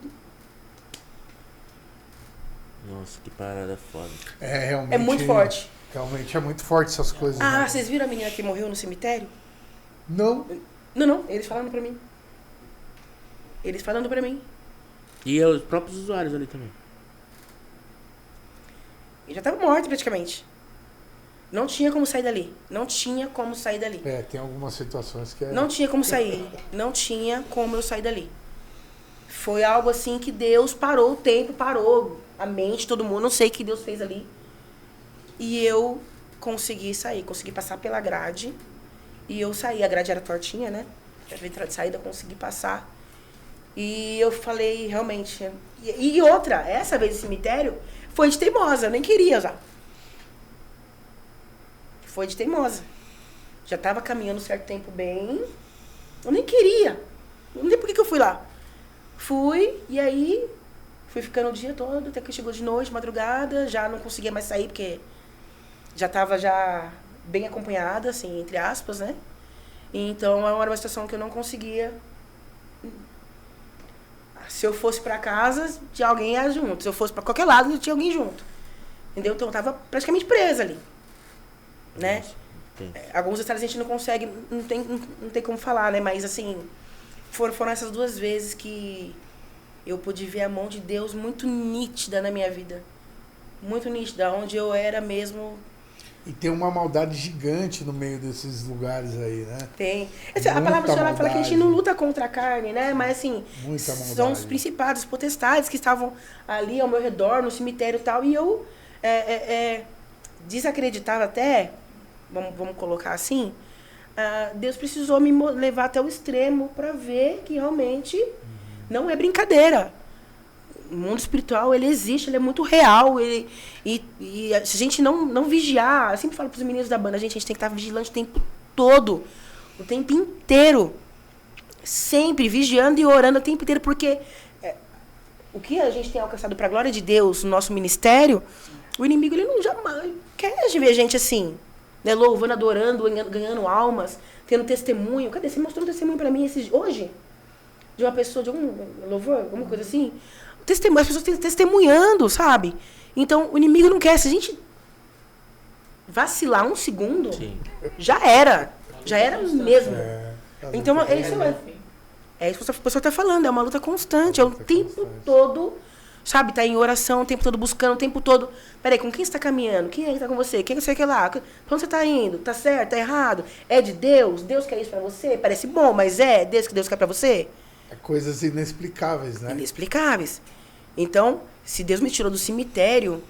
Nossa, que parada foda. Realmente. É muito forte. Realmente é muito forte essas coisas. Ah, né? vocês viram a menina que morreu no cemitério? Não. Não. Eles falando pra mim. Eles falando pra mim. E os próprios usuários ali também. Eu já tava morta praticamente. Não tinha como sair dali. Não tinha como sair dali. Tem algumas situações que Não tinha como sair. Não tinha como eu sair dali. Foi algo assim que Deus parou o tempo, parou a mente, todo mundo. Não sei o que Deus fez ali. E eu consegui sair. Consegui passar pela grade. E eu saí. A grade era tortinha, né? De saída, consegui passar. E eu falei, realmente... E outra, essa vez o cemitério foi de teimosa. Eu nem queria usar. Foi de teimosa. Já tava caminhando um certo tempo bem. Eu nem queria. Não sei por que eu fui lá. Fui, e aí fui ficando o dia todo, até que chegou de noite, madrugada, já não conseguia mais sair, porque já tava bem acompanhada, assim, entre aspas, né? Então, era uma situação que eu não conseguia. Se eu fosse pra casa, tinha alguém ia junto. Se eu fosse pra qualquer lado, tinha alguém junto. Entendeu? Então, eu tava praticamente presa ali. Né? Alguns detalhes a gente não consegue, não tem como falar, né? Mas, assim... Foram essas 2 vezes que eu pude ver a mão de Deus muito nítida na minha vida. Muito nítida, onde eu era mesmo... E tem uma maldade gigante no meio desses lugares aí, né? Tem. A palavra do Senhor fala que a gente não luta contra a carne, né? Mas assim, são os principados, os potestades que estavam ali ao meu redor, no cemitério e tal. E eu desacreditava até, vamos colocar assim... Deus precisou me levar até o extremo para ver que realmente não é brincadeira. O mundo espiritual, ele existe, ele é muito real. E se a gente não vigiar... Eu sempre falo para os meninos da banda, a gente tem que estar vigilante o tempo todo. O tempo inteiro. Sempre vigiando e orando o tempo inteiro. Porque o que a gente tem alcançado para a glória de Deus no nosso ministério, o inimigo ele não jamais quer ver a gente assim. Né, louvando, adorando, ganhando almas, tendo testemunho. Cadê? Você mostrou um testemunho pra mim hoje? De uma pessoa, de algum louvor, alguma coisa assim? As pessoas testemunhando, sabe? Então, o inimigo não quer. Se a gente vacilar um segundo, sim, já era. Já era mesmo. Então, é isso que a pessoa tá falando. É uma luta constante. É o tempo todo... Sabe, tá em oração o tempo todo, buscando o tempo todo. Peraí, com quem você tá caminhando? Quem é que tá com você? Quem você quer lá? Pra onde você tá indo? Tá certo? Tá errado? É de Deus? Deus quer isso pra você? Parece bom, mas é Deus que Deus quer pra você? É coisas inexplicáveis, né? Inexplicáveis. Então, se Deus me tirou do cemitério,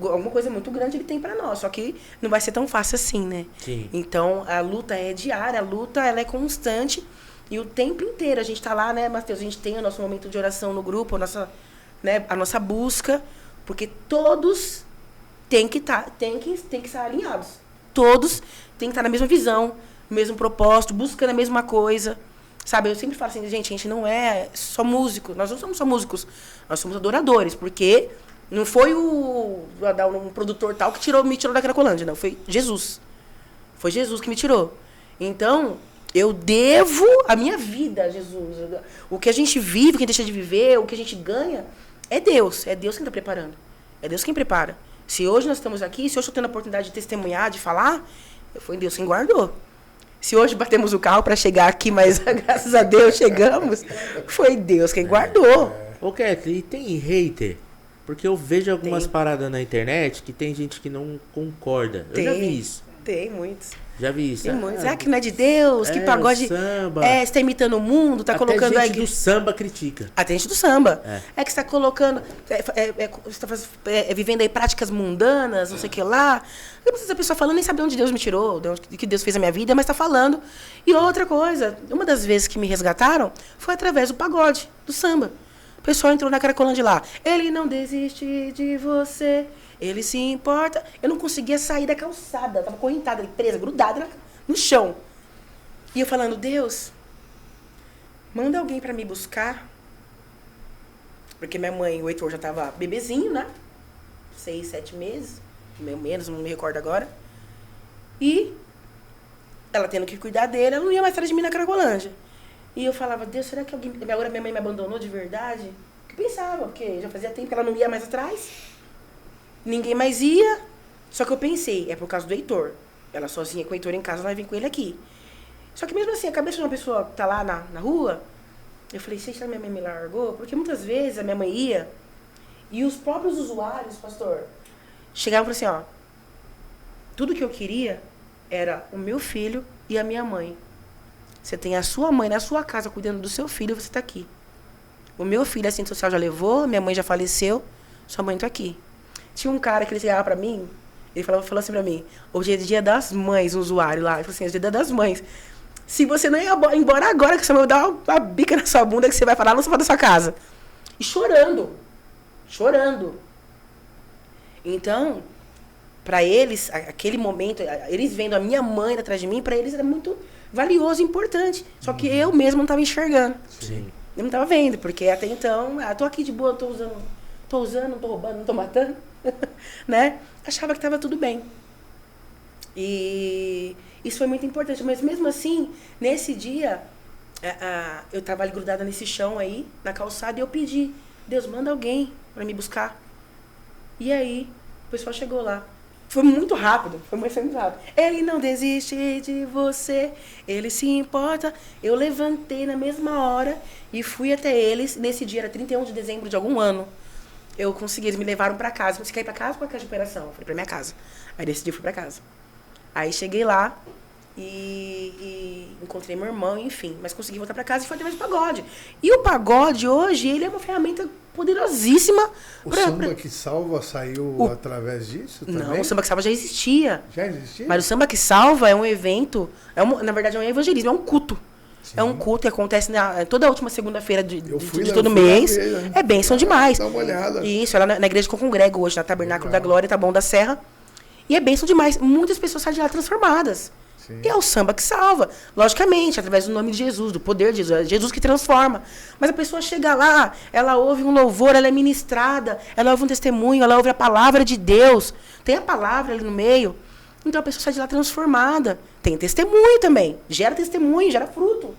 alguma coisa muito grande ele tem para nós. Só que não vai ser tão fácil assim, né? Sim. Então, a luta é diária, a luta ela é constante. E o tempo inteiro a gente tá lá, né, Matheus? A gente tem o nosso momento de oração no grupo, a nossa busca. Porque todos têm que estar alinhados. Todos têm que estar na mesma visão, no mesmo propósito, buscando a mesma coisa. Sabe, eu sempre falo assim, gente, a gente não é só músico. Nós não somos só músicos, nós somos adoradores. Porque não foi um produtor tal que me tirou da Cracolândia, não. Foi Jesus. Foi Jesus que me tirou. Então, eu devo a minha vida a Jesus. O que a gente vive, o que deixa de viver, o que a gente ganha, é Deus. É Deus quem está preparando. É Deus quem prepara. Se hoje nós estamos aqui, se hoje eu estou tendo a oportunidade de testemunhar, de falar, foi Deus quem guardou. Se hoje batemos o carro para chegar aqui, mas graças a Deus chegamos, foi Deus quem guardou. Ô, Kathleen, e tem hater? Porque eu vejo algumas paradas na internet que tem gente que não concorda. Eu já vi isso. Tem muitos. Já vi isso. Tem muitos. Que não é de Deus, que pagode. Samba. Você está imitando o mundo, tá colocando gente do samba critica. Até gente do samba. É que você está colocando. Você está vivendo aí práticas mundanas, não sei o que lá. Não precisa a pessoa falando, nem sabe de onde Deus me tirou, de onde que Deus fez a minha vida, mas está falando. E outra coisa, uma das vezes que me resgataram foi através do pagode, do samba. O pessoal entrou na Cracolândia lá. Ele não desiste de você. Ele se importa. Eu não conseguia sair da calçada. Eu tava correntada, presa, grudada no chão. E eu falando, Deus, manda alguém para me buscar. Porque minha mãe, o Heitor, já tava bebezinho, né? 6, 7 meses. Meio menos, não me recordo agora. E ela tendo que cuidar dele, ela não ia mais atrás de mim na Cracolândia. E eu falava, Deus, será que alguém... Agora minha mãe me abandonou de verdade? Eu pensava, porque já fazia tempo que ela não ia mais atrás. Ninguém mais ia, só que eu pensei, é por causa do Heitor. Ela sozinha com o Heitor em casa, ela vai vir com ele aqui. Só que mesmo assim, a cabeça de uma pessoa que tá lá na rua, eu falei, sei que a minha mãe me largou, porque muitas vezes a minha mãe ia, e os próprios usuários, pastor, chegavam e falavam assim, tudo que eu queria era o meu filho e a minha mãe. Você tem a sua mãe na sua casa cuidando do seu filho e você tá aqui. O meu filho, a assistente social já levou, minha mãe já faleceu, sua mãe tá aqui. Tinha um cara que ele chegava pra mim, ele falou assim pra mim, hoje é dia das mães, um usuário lá. Ele falou assim, hoje é dia das mães. Se você não ir embora agora, que você vai dar uma bica na sua bunda, que você vai falar no sofá da sua casa. E chorando. Chorando. Então, pra eles, aquele momento, eles vendo a minha mãe atrás de mim, pra eles era muito valioso e importante. Só que eu mesmo não tava enxergando. Sim. Eu não tava vendo, porque até então, tô aqui de boa, tô usando, não tô roubando, não tô matando, né? Achava que tava tudo bem. E isso foi muito importante. Mas mesmo assim, nesse dia, eu tava ali grudada nesse chão aí, na calçada, e eu pedi, Deus, manda alguém pra me buscar. E aí, o pessoal chegou lá. Foi muito rápido, foi muito rápido. Ele não desiste de você, ele se importa. Eu levantei na mesma hora e fui até eles. Nesse dia, era 31 de dezembro de algum ano. Eu consegui, eles me levaram pra casa. Você quer ir pra casa ou pra casa de operação? Eu falei, pra minha casa. Aí nesse dia eu fui pra casa. Aí cheguei lá e encontrei meu irmão, enfim. Mas consegui voltar pra casa e foi através do pagode. E o pagode hoje, ele é uma ferramenta poderosíssima. O samba que salva saiu através disso também? Não, o samba que salva já existia. Já existia? Mas o samba que salva é um evento, na verdade é um evangelismo, é um culto. Sim. É um culto que acontece toda a última segunda-feira de lá, todo mês. Ver, é bênção demais. Dá uma olhada. Isso, ela na igreja que eu congrego hoje, na Tabernáculo da Glória, Taboão da Serra. E é bênção demais. Muitas pessoas saem de lá transformadas. Sim. E é o samba que salva. Logicamente, através do nome de Jesus, do poder de Jesus. É Jesus que transforma. Mas a pessoa chega lá, ela ouve um louvor, ela é ministrada, ela ouve um testemunho, ela ouve a palavra de Deus. Tem a palavra ali no meio. Então a pessoa sai de lá transformada. Tem testemunho também. Gera testemunho, gera fruto.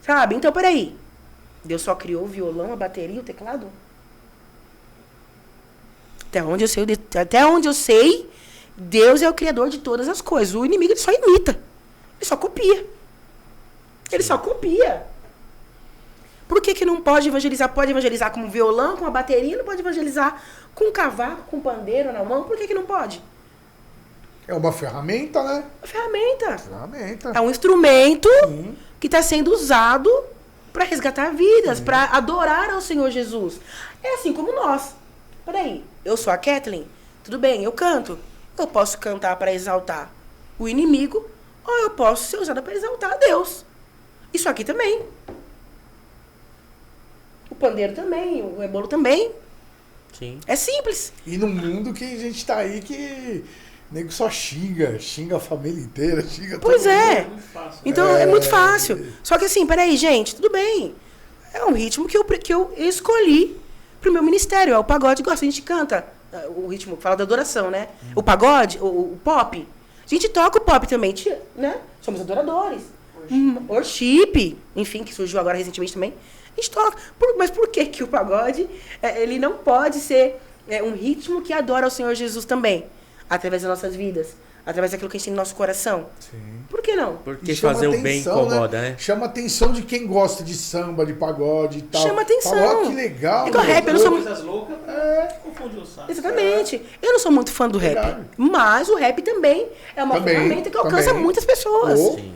Sabe? Então, peraí. Deus só criou o violão, a bateria, o teclado? Até onde eu sei, Deus é o criador de todas as coisas. O inimigo ele só imita. Ele só copia. Ele só copia. Por que não pode evangelizar? Pode evangelizar com violão, com a bateria, não pode evangelizar com cavaco, com pandeiro na mão? Por que não pode? É uma ferramenta, né? Uma ferramenta. Ferramenta. É um instrumento que está sendo usado para resgatar vidas, para adorar ao Senhor Jesus. É assim como nós. Peraí. Eu sou a Kathleen, tudo bem, eu canto. Eu posso cantar para exaltar o inimigo, ou eu posso ser usada para exaltar a Deus. Isso aqui também. O pandeiro também, o rebolo também. Sim. É simples. E no mundo que a gente tá aí que nego só xinga a família inteira, xinga Pois todo é. mundo. Muito fácil. Então é muito fácil. Só que assim, peraí, gente, tudo bem. É um ritmo que eu escolhi pro meu ministério. É o pagode gosta. A gente canta o ritmo, fala da adoração, né? O pagode, o pop. A gente toca o pop também, né? Somos adoradores. Worship, enfim, que surgiu agora recentemente também. A gente toca. Mas por que que o pagode, ele não pode ser um ritmo que adora o Senhor Jesus também? Através das nossas vidas. Através daquilo que a gente tem no nosso coração. Sim. Por que não? Porque E chama fazer o bem atenção, incomoda, né? Chama a atenção de quem gosta de samba, de pagode e tal. Chama atenção. Fala, ó, que legal. Igual né? rap, eu não sou Coisas loucas, confunde o saco. Exatamente. Eu não sou muito fã do rap. Verdade. Mas o rap também é uma Também, ferramenta que alcança também. muitas pessoas. Oh. Sim.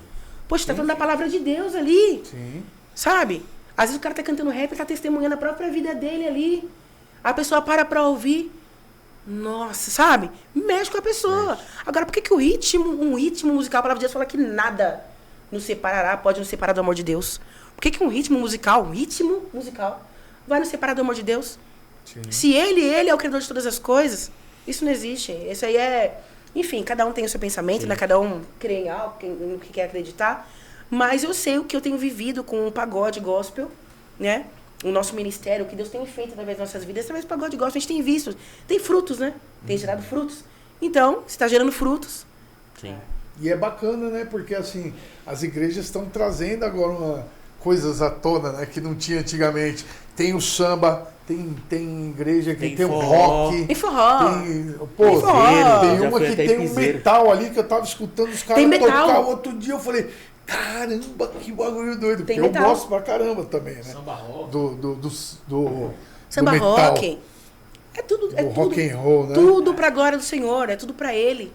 Poxa, tá falando da palavra de Deus ali. Sim. Sabe? Às vezes o cara tá cantando rap e tá testemunhando a própria vida dele ali. A pessoa para pra ouvir. Nossa, sabe? Mexe com a pessoa. Agora, por que um ritmo musical, a palavra de Deus fala que nada nos separará, pode nos separar do amor de Deus? Por que um ritmo musical, vai nos separar do amor de Deus? Sim. Se ele é o criador de todas as coisas, isso não existe. Isso aí é... Enfim, cada um tem o seu pensamento, né? Cada um crê em algo, no que quer acreditar. Mas eu sei o que eu tenho vivido com o pagode gospel, né? O nosso ministério, o que Deus tem feito através das nossas vidas, através do pagode gospel, a gente tem visto. Tem frutos, né? Tem gerado frutos. Então, se está gerando frutos... Sim. E é bacana, né? Porque assim, as igrejas estão trazendo agora coisas à tona, né? Que não tinha antigamente. Tem o samba, tem igreja que tem o forró. rock. E forró. Tem forró. tem Já uma fui que até tem em um piseiro. metal ali que eu tava escutando os caras Tem metal. tocar. Outro dia eu falei, caramba, que bagulho doido. Tem Porque eu metal. gosto pra caramba também, né? Samba rock. Do Samba metal, rock. É tudo, do rock and roll, né? tudo para a glória do Senhor, é tudo para Ele.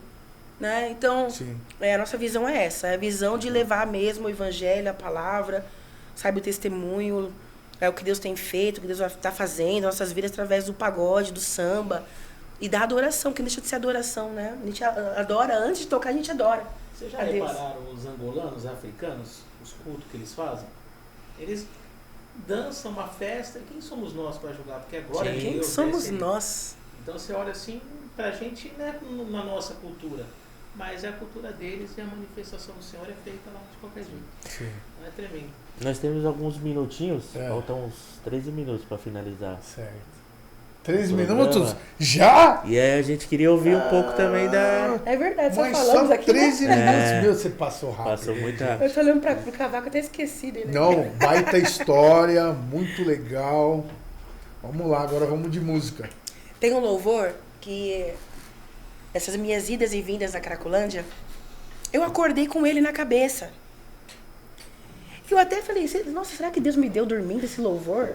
Né? Então, Sim. a nossa visão é essa. É a visão de levar mesmo o evangelho, a palavra, sabe, o testemunho, o que Deus tem feito, o que Deus está fazendo, nossas vidas através do pagode, do samba e da adoração, que não deixa de ser adoração, né? A gente adora, antes de tocar a gente adora. Vocês já a Deus. repararam os angolanos, africanos, os cultos que eles fazem? Eles dançam uma festa, e quem somos nós para julgar? Porque a glória Sim. de Quem Deus somos desce ali. nós? Então você olha assim, pra gente não é na nossa cultura, mas é a cultura deles e a manifestação do Senhor é feita lá de qualquer jeito. Sim. Não é tremendo. Nós temos alguns minutinhos, É. faltam uns 13 minutos para finalizar. Certo. 3 Programa. minutos? Já? E aí a gente queria ouvir um pouco também da... É verdade, só Mas falamos só aqui, 13 né? minutos. Meu, você passou rápido. Passou muito Eu rápido. tô olhando pro cavaco, até esqueci dele. Não, baita história, muito legal. Vamos lá, agora vamos de música. Tem um louvor que essas minhas idas e vindas na Cracolândia, eu acordei com ele na cabeça. Eu até falei, nossa, será que Deus me deu dormindo esse louvor?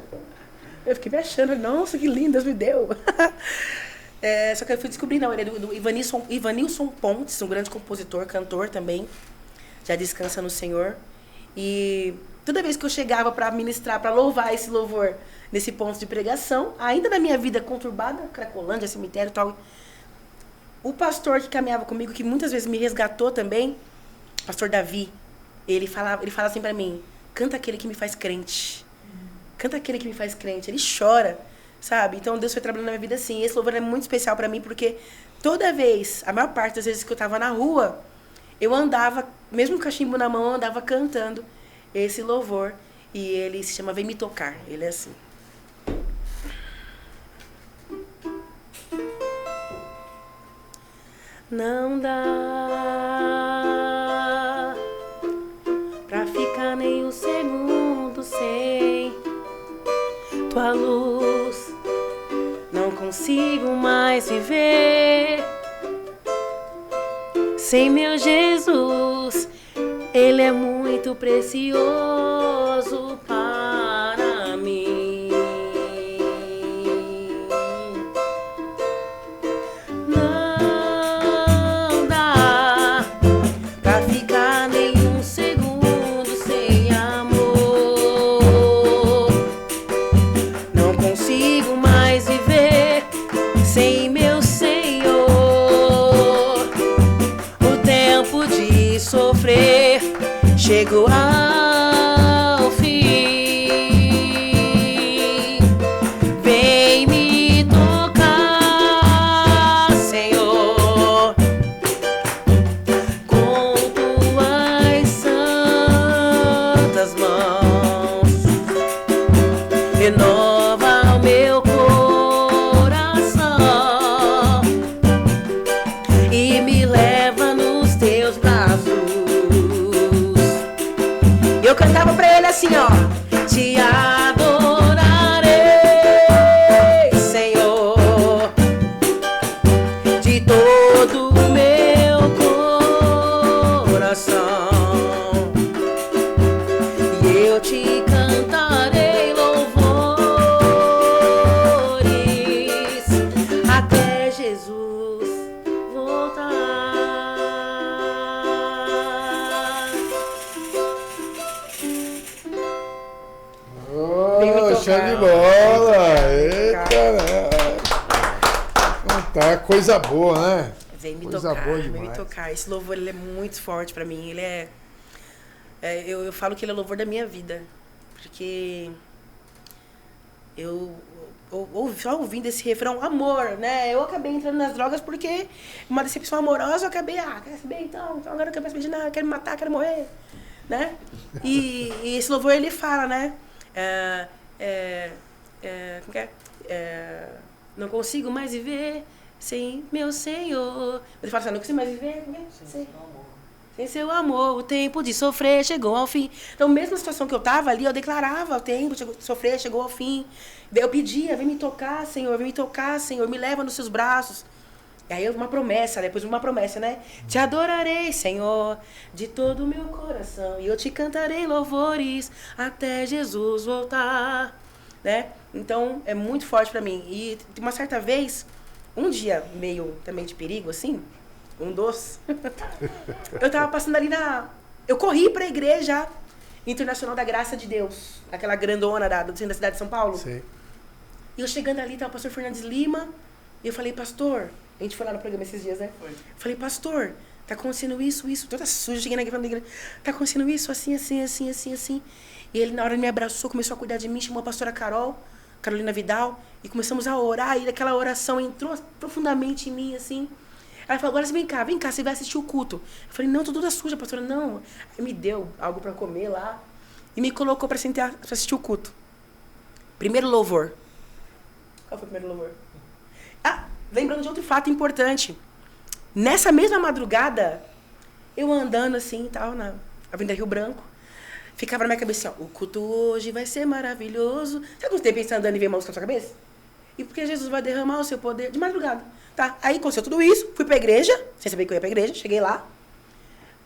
Eu fiquei me achando, nossa, que lindo, Deus me deu. Só que eu fui descobrir, não, ele é do Ivanilson Pontes, um grande compositor, cantor também. Já descansa no Senhor. E toda vez que eu chegava para ministrar, para louvar esse louvor nesse ponto de pregação, ainda na minha vida conturbada, Cracolândia, cemitério e tal, o pastor que caminhava comigo, que muitas vezes me resgatou também, pastor Davi, ele fala assim para mim, canta aquele que me faz crente. Canta aquele que me faz crente. Ele chora, sabe? Então Deus foi trabalhando na minha vida assim. Esse louvor é muito especial para mim, porque toda vez, a maior parte das vezes que eu tava na rua, eu andava, mesmo com o cachimbo na mão, eu andava cantando esse louvor. E ele se chama Vem Me Tocar. Ele é assim. Não dá pra ficar nem um segundo sem tua luz. Não consigo mais viver sem meu Jesus. Ele é muito precioso para mim. Não dá pra ficar nem um segundo sem amor. Não consigo mais viver sem chego ao fim. Vem me tocar, Senhor, com tuas santas mãos. Renova o meu coração e me leva nos teus braços. Eu cantava pra ele assim, ó: te adorarei, Senhor, de todo o meu coração, e eu te cantarei louvores até Jesus voltar. Vem me Oh, tocar. show de bola! Eita, né? Tá coisa boa, né? Vem me Coisa tocar, boa vem me demais. tocar. Esse louvor, ele é muito forte pra mim. Ele eu falo que ele é o louvor da minha vida. Porque só ouvindo esse refrão, amor, né? Eu acabei entrando nas drogas porque uma decepção amorosa, eu acabei, quer saber então agora eu não quero mais saber de nada, quero me matar, quero morrer, né? E esse louvor, ele fala, né? Como que é? Não consigo mais viver sem meu Senhor. Ele fala assim, não consigo mais viver sem seu amor. O tempo de sofrer chegou ao fim. Então, mesmo na situação que eu tava ali, eu declarava: o tempo de sofrer chegou ao fim. Eu pedia: vem me tocar, Senhor, vem me tocar, Senhor, me leva nos seus braços. E aí uma promessa, depois uma promessa, né? Te adorarei, Senhor, de todo o meu coração, e eu te cantarei louvores até Jesus voltar, né? Então, é muito forte pra mim. E uma certa vez, um dia meio também de perigo, assim, um doce, eu tava passando ali eu corri pra igreja Internacional da Graça de Deus, aquela grandona do centro da cidade de São Paulo. Sim. E eu chegando ali, tava o pastor Fernandes Lima, e eu falei: pastor, a gente foi lá no programa esses dias, né? Foi. Falei: pastor, tá acontecendo isso, toda suja, cheguei na igreja, tá acontecendo isso, assim. E ele, na hora, me abraçou, começou a cuidar de mim, chamou a pastora Carolina Vidal, e começamos a orar, e aquela oração entrou profundamente em mim, assim. Ela falou: agora você vem cá, você vai assistir o culto. Eu falei: não, tô toda suja, pastora, não. Aí me deu algo pra comer lá, e me colocou pra sentar, pra assistir o culto. Primeiro louvor. Qual foi o primeiro louvor? Lembrando de outro fato importante. Nessa mesma madrugada, eu andando assim, tal, na Avenida Rio Branco, ficava na minha cabeça assim, ó: o culto hoje vai ser maravilhoso. Sabe quando você pensa andando e vê uma música na sua cabeça? E porque Jesus vai derramar o seu poder de madrugada. Tá, aí aconteceu tudo isso, fui pra igreja, sem saber que eu ia pra igreja, cheguei lá,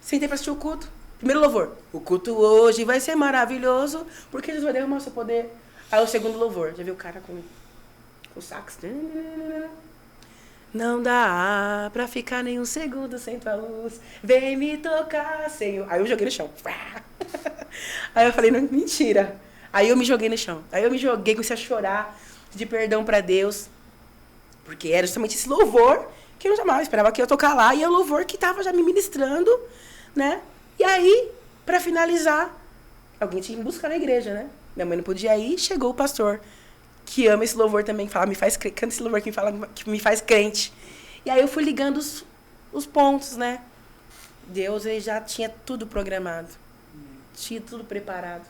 sentei pra assistir o culto. Primeiro louvor: o culto hoje vai ser maravilhoso, porque Jesus vai derramar o seu poder. Aí o segundo louvor, já viu o cara com o sax? Não dá pra ficar nem um segundo sem tua luz. Vem me tocar, Senhor. Aí eu joguei no chão. Aí eu falei: não, mentira. Aí eu me joguei no chão. Aí eu me joguei, comecei a chorar, pedir perdão pra Deus. Porque era justamente esse louvor que eu jamais esperava que eu ia tocar lá. E é o louvor que tava já me ministrando, né? E aí, pra finalizar, alguém tinha que me buscar na igreja, né? Minha mãe não podia ir, chegou o pastor, que ama esse louvor também, que fala, canta esse louvor que me faz crente. E aí eu fui ligando os pontos, né? Deus, ele já tinha tudo programado. Tinha tudo preparado.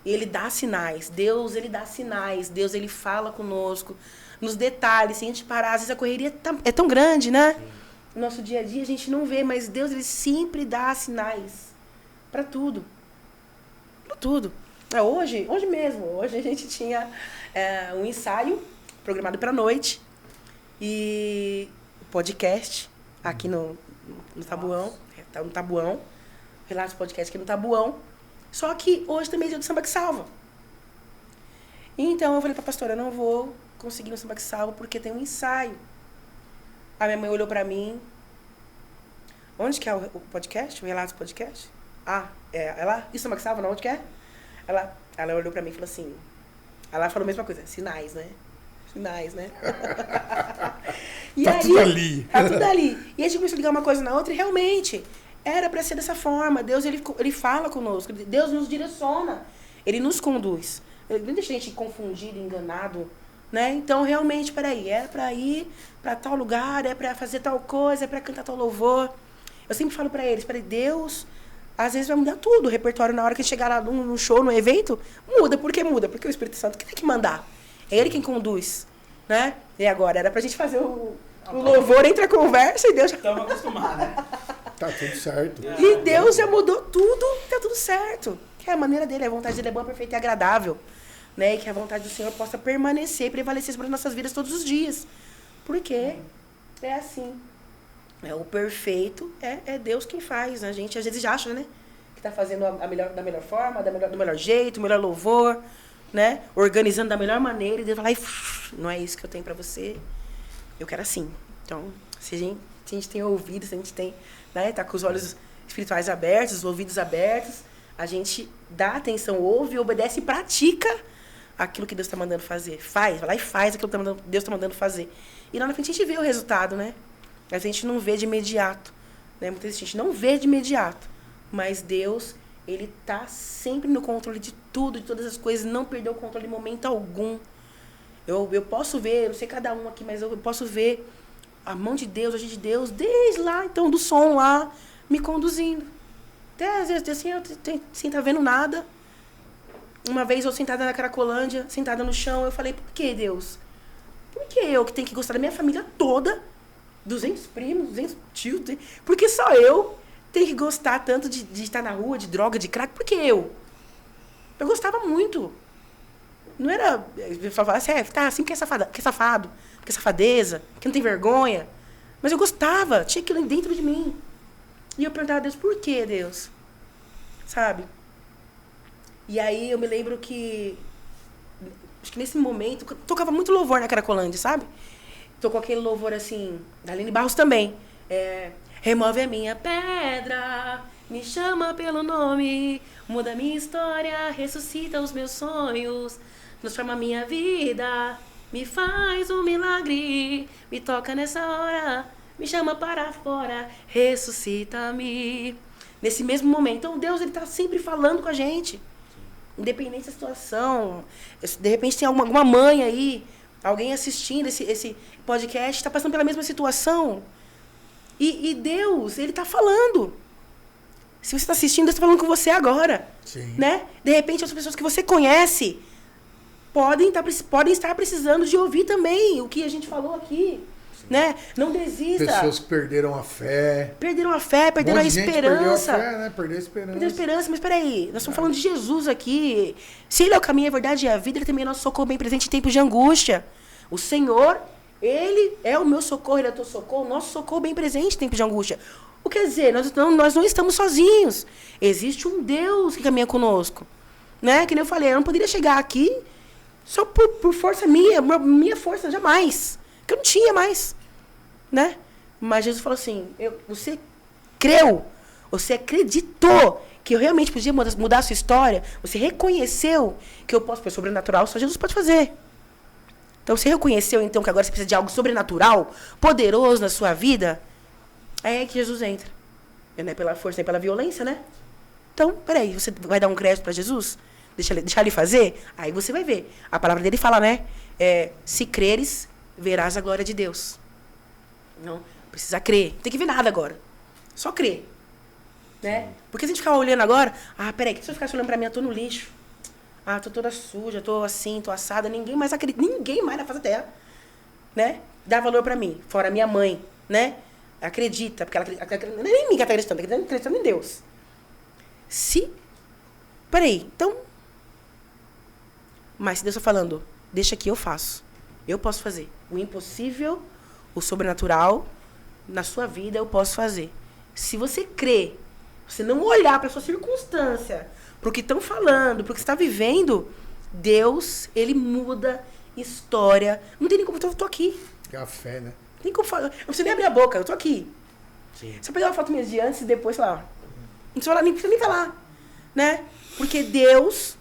E ele dá sinais. Deus, ele dá sinais. Deus, ele fala conosco nos detalhes, sem a gente parar. Às vezes a correria é tão grande, né? No nosso dia a dia a gente não vê, mas Deus, ele sempre dá sinais para tudo. Para tudo. Hoje mesmo, hoje a gente tinha um ensaio programado para noite e podcast aqui no Tabuão, tá no Tabuão, Relatos Podcast aqui no Tabuão, só que hoje também é dia do Samba que Salva. Então eu falei pra pastora: eu não vou conseguir no Samba que Salva porque tem um ensaio. A minha mãe olhou pra mim: onde que é o podcast? O Relatos Podcast? É lá? Isso, Samba que Salva, não? Onde que é? Ela olhou pra mim e falou assim, ela falou a mesma coisa: sinais, né? Sinais, né? E tá aí, tudo ali. Tá tudo ali. E a gente começou a ligar uma coisa na outra e realmente, Era para ser dessa forma. Deus, ele fala conosco. Deus nos direciona. Ele nos conduz. Ele não deixa a gente confundido, enganado, né? Então, realmente, peraí, é para ir para tal lugar, é para fazer tal coisa, é para cantar tal louvor. Eu sempre falo para eles, Deus, às vezes vai mudar tudo. O repertório, na hora que chegar lá no show, no evento, muda. Por que muda? Porque o Espírito Santo que tem que mandar. É ele quem conduz, né? E agora, era pra gente fazer o louvor entre a conversa e Deus já... Estamos acostumados, né? Tá tudo certo. E Deus já mudou tudo, tá tudo certo. Que é a maneira dele, a vontade dele é boa, perfeita e agradável. Né? E que a vontade do Senhor possa permanecer, prevalecer sobre as nossas vidas todos os dias. Porque é assim. O perfeito é Deus quem faz. A gente às vezes acha, né? Que tá fazendo da melhor forma, do melhor jeito, o melhor louvor, né? Organizando da melhor maneira. E Deus vai lá e não é isso que eu tenho pra você. Eu quero assim. Então, se a gente tem ouvido, se a gente tem, né? Tá com os olhos espirituais abertos, os ouvidos abertos, a gente dá atenção, ouve, obedece e pratica aquilo que Deus está mandando fazer. Vai lá e faz aquilo que Deus está mandando fazer. E lá na frente a gente vê o resultado, né? A gente não vê de imediato. Né? Muitas vezes a gente não vê de imediato. Mas Deus, Ele está sempre no controle de tudo, de todas as coisas. Não perdeu o controle em momento algum. Eu posso ver, não sei cada um aqui, mas eu posso ver a mão de Deus, a agir de Deus, desde lá, então, do som lá, me conduzindo. Até às vezes, assim, eu sem estar vendo nada. Uma vez eu sentada na Cracolândia, sentada no chão, eu falei, por que Deus? Por que eu que tenho que gostar da minha família toda? 200 primos, 200 tios, por que só eu tenho que gostar tanto de estar na rua, de droga, de crack? Por que eu? Eu gostava muito. Não era... Eu falava assim, tá, assim que é safado, que é safadeza, que não tem vergonha. Mas eu gostava, tinha aquilo dentro de mim. E eu perguntava a Deus, por que Deus? Sabe? E aí eu me lembro que... Acho que nesse momento... Tocava muito louvor na Cracolândia, sabe? Tocou aquele louvor assim... Da Aline Barros também. Remove a minha pedra, me chama pelo nome, muda a minha história, ressuscita os meus sonhos, transforma a minha vida, me faz um milagre, me toca nessa hora, me chama para fora, ressuscita-me. Nesse mesmo momento. Então Deus, Ele está sempre falando com a gente. Independente da situação. De repente tem alguma mãe aí, alguém assistindo esse podcast, está passando pela mesma situação. E Deus, Ele está falando. Se você está assistindo, Deus está falando com você agora. Sim. Né? De repente, as pessoas que você conhece podem estar precisando de ouvir também o que a gente falou aqui. Né? Não desista. Pessoas que perderam a fé. Perderam a esperança. Perdeu a fé, né? Perdeu a esperança. Perdeu a esperança, mas peraí, nós estamos falando de Jesus aqui. Se Ele é o caminho, a verdade e a vida, Ele também é nosso socorro bem presente em tempos de angústia. O Senhor, Ele é o meu socorro, Ele é o teu socorro, nosso socorro bem presente em tempos de angústia. O que quer dizer? Nós não estamos sozinhos. Existe um Deus que caminha conosco. Né? Que nem eu falei, eu não poderia chegar aqui só por força minha força, jamais. Porque eu não tinha mais. Né? Mas Jesus falou assim, você creu, você acreditou que eu realmente podia mudar a sua história, você reconheceu que eu posso fazer sobrenatural, só Jesus pode fazer. Então, você reconheceu, então, que agora você precisa de algo sobrenatural, poderoso na sua vida, aí é que Jesus entra. Não é pela força, nem pela violência, né? Então, peraí, você vai dar um crédito para Jesus? Deixar ele fazer? Aí você vai ver. A palavra dele fala, né? Se creres, verás a glória de Deus. Não, precisa crer. Não tem que ver nada agora. Só crer. Né? Porque se a gente ficar olhando agora, peraí, se eu ficar olhando pra mim, eu tô no lixo. Tô toda suja, tô assim, tô assada, ninguém mais acredita, ninguém mais na face da terra, né? Dá valor pra mim, fora minha mãe, né? Acredita, porque ela não é nem mim que ela tá acreditando em Deus. Peraí, então... Mas se Deus tá falando, deixa aqui, eu faço. Eu posso fazer. O impossível, o sobrenatural, na sua vida, eu posso fazer. Se você crê, você não olhar pra sua circunstância, pro que estão falando, pro que você está vivendo, Deus, Ele muda história. Não tem nem como, eu tô aqui. É a fé, né? Não tem como falar. Não precisa nem abrir a boca, eu tô aqui. Sim. Se eu pegar uma foto minha de antes e depois, sei lá, não precisa nem falar. Né? Porque Deus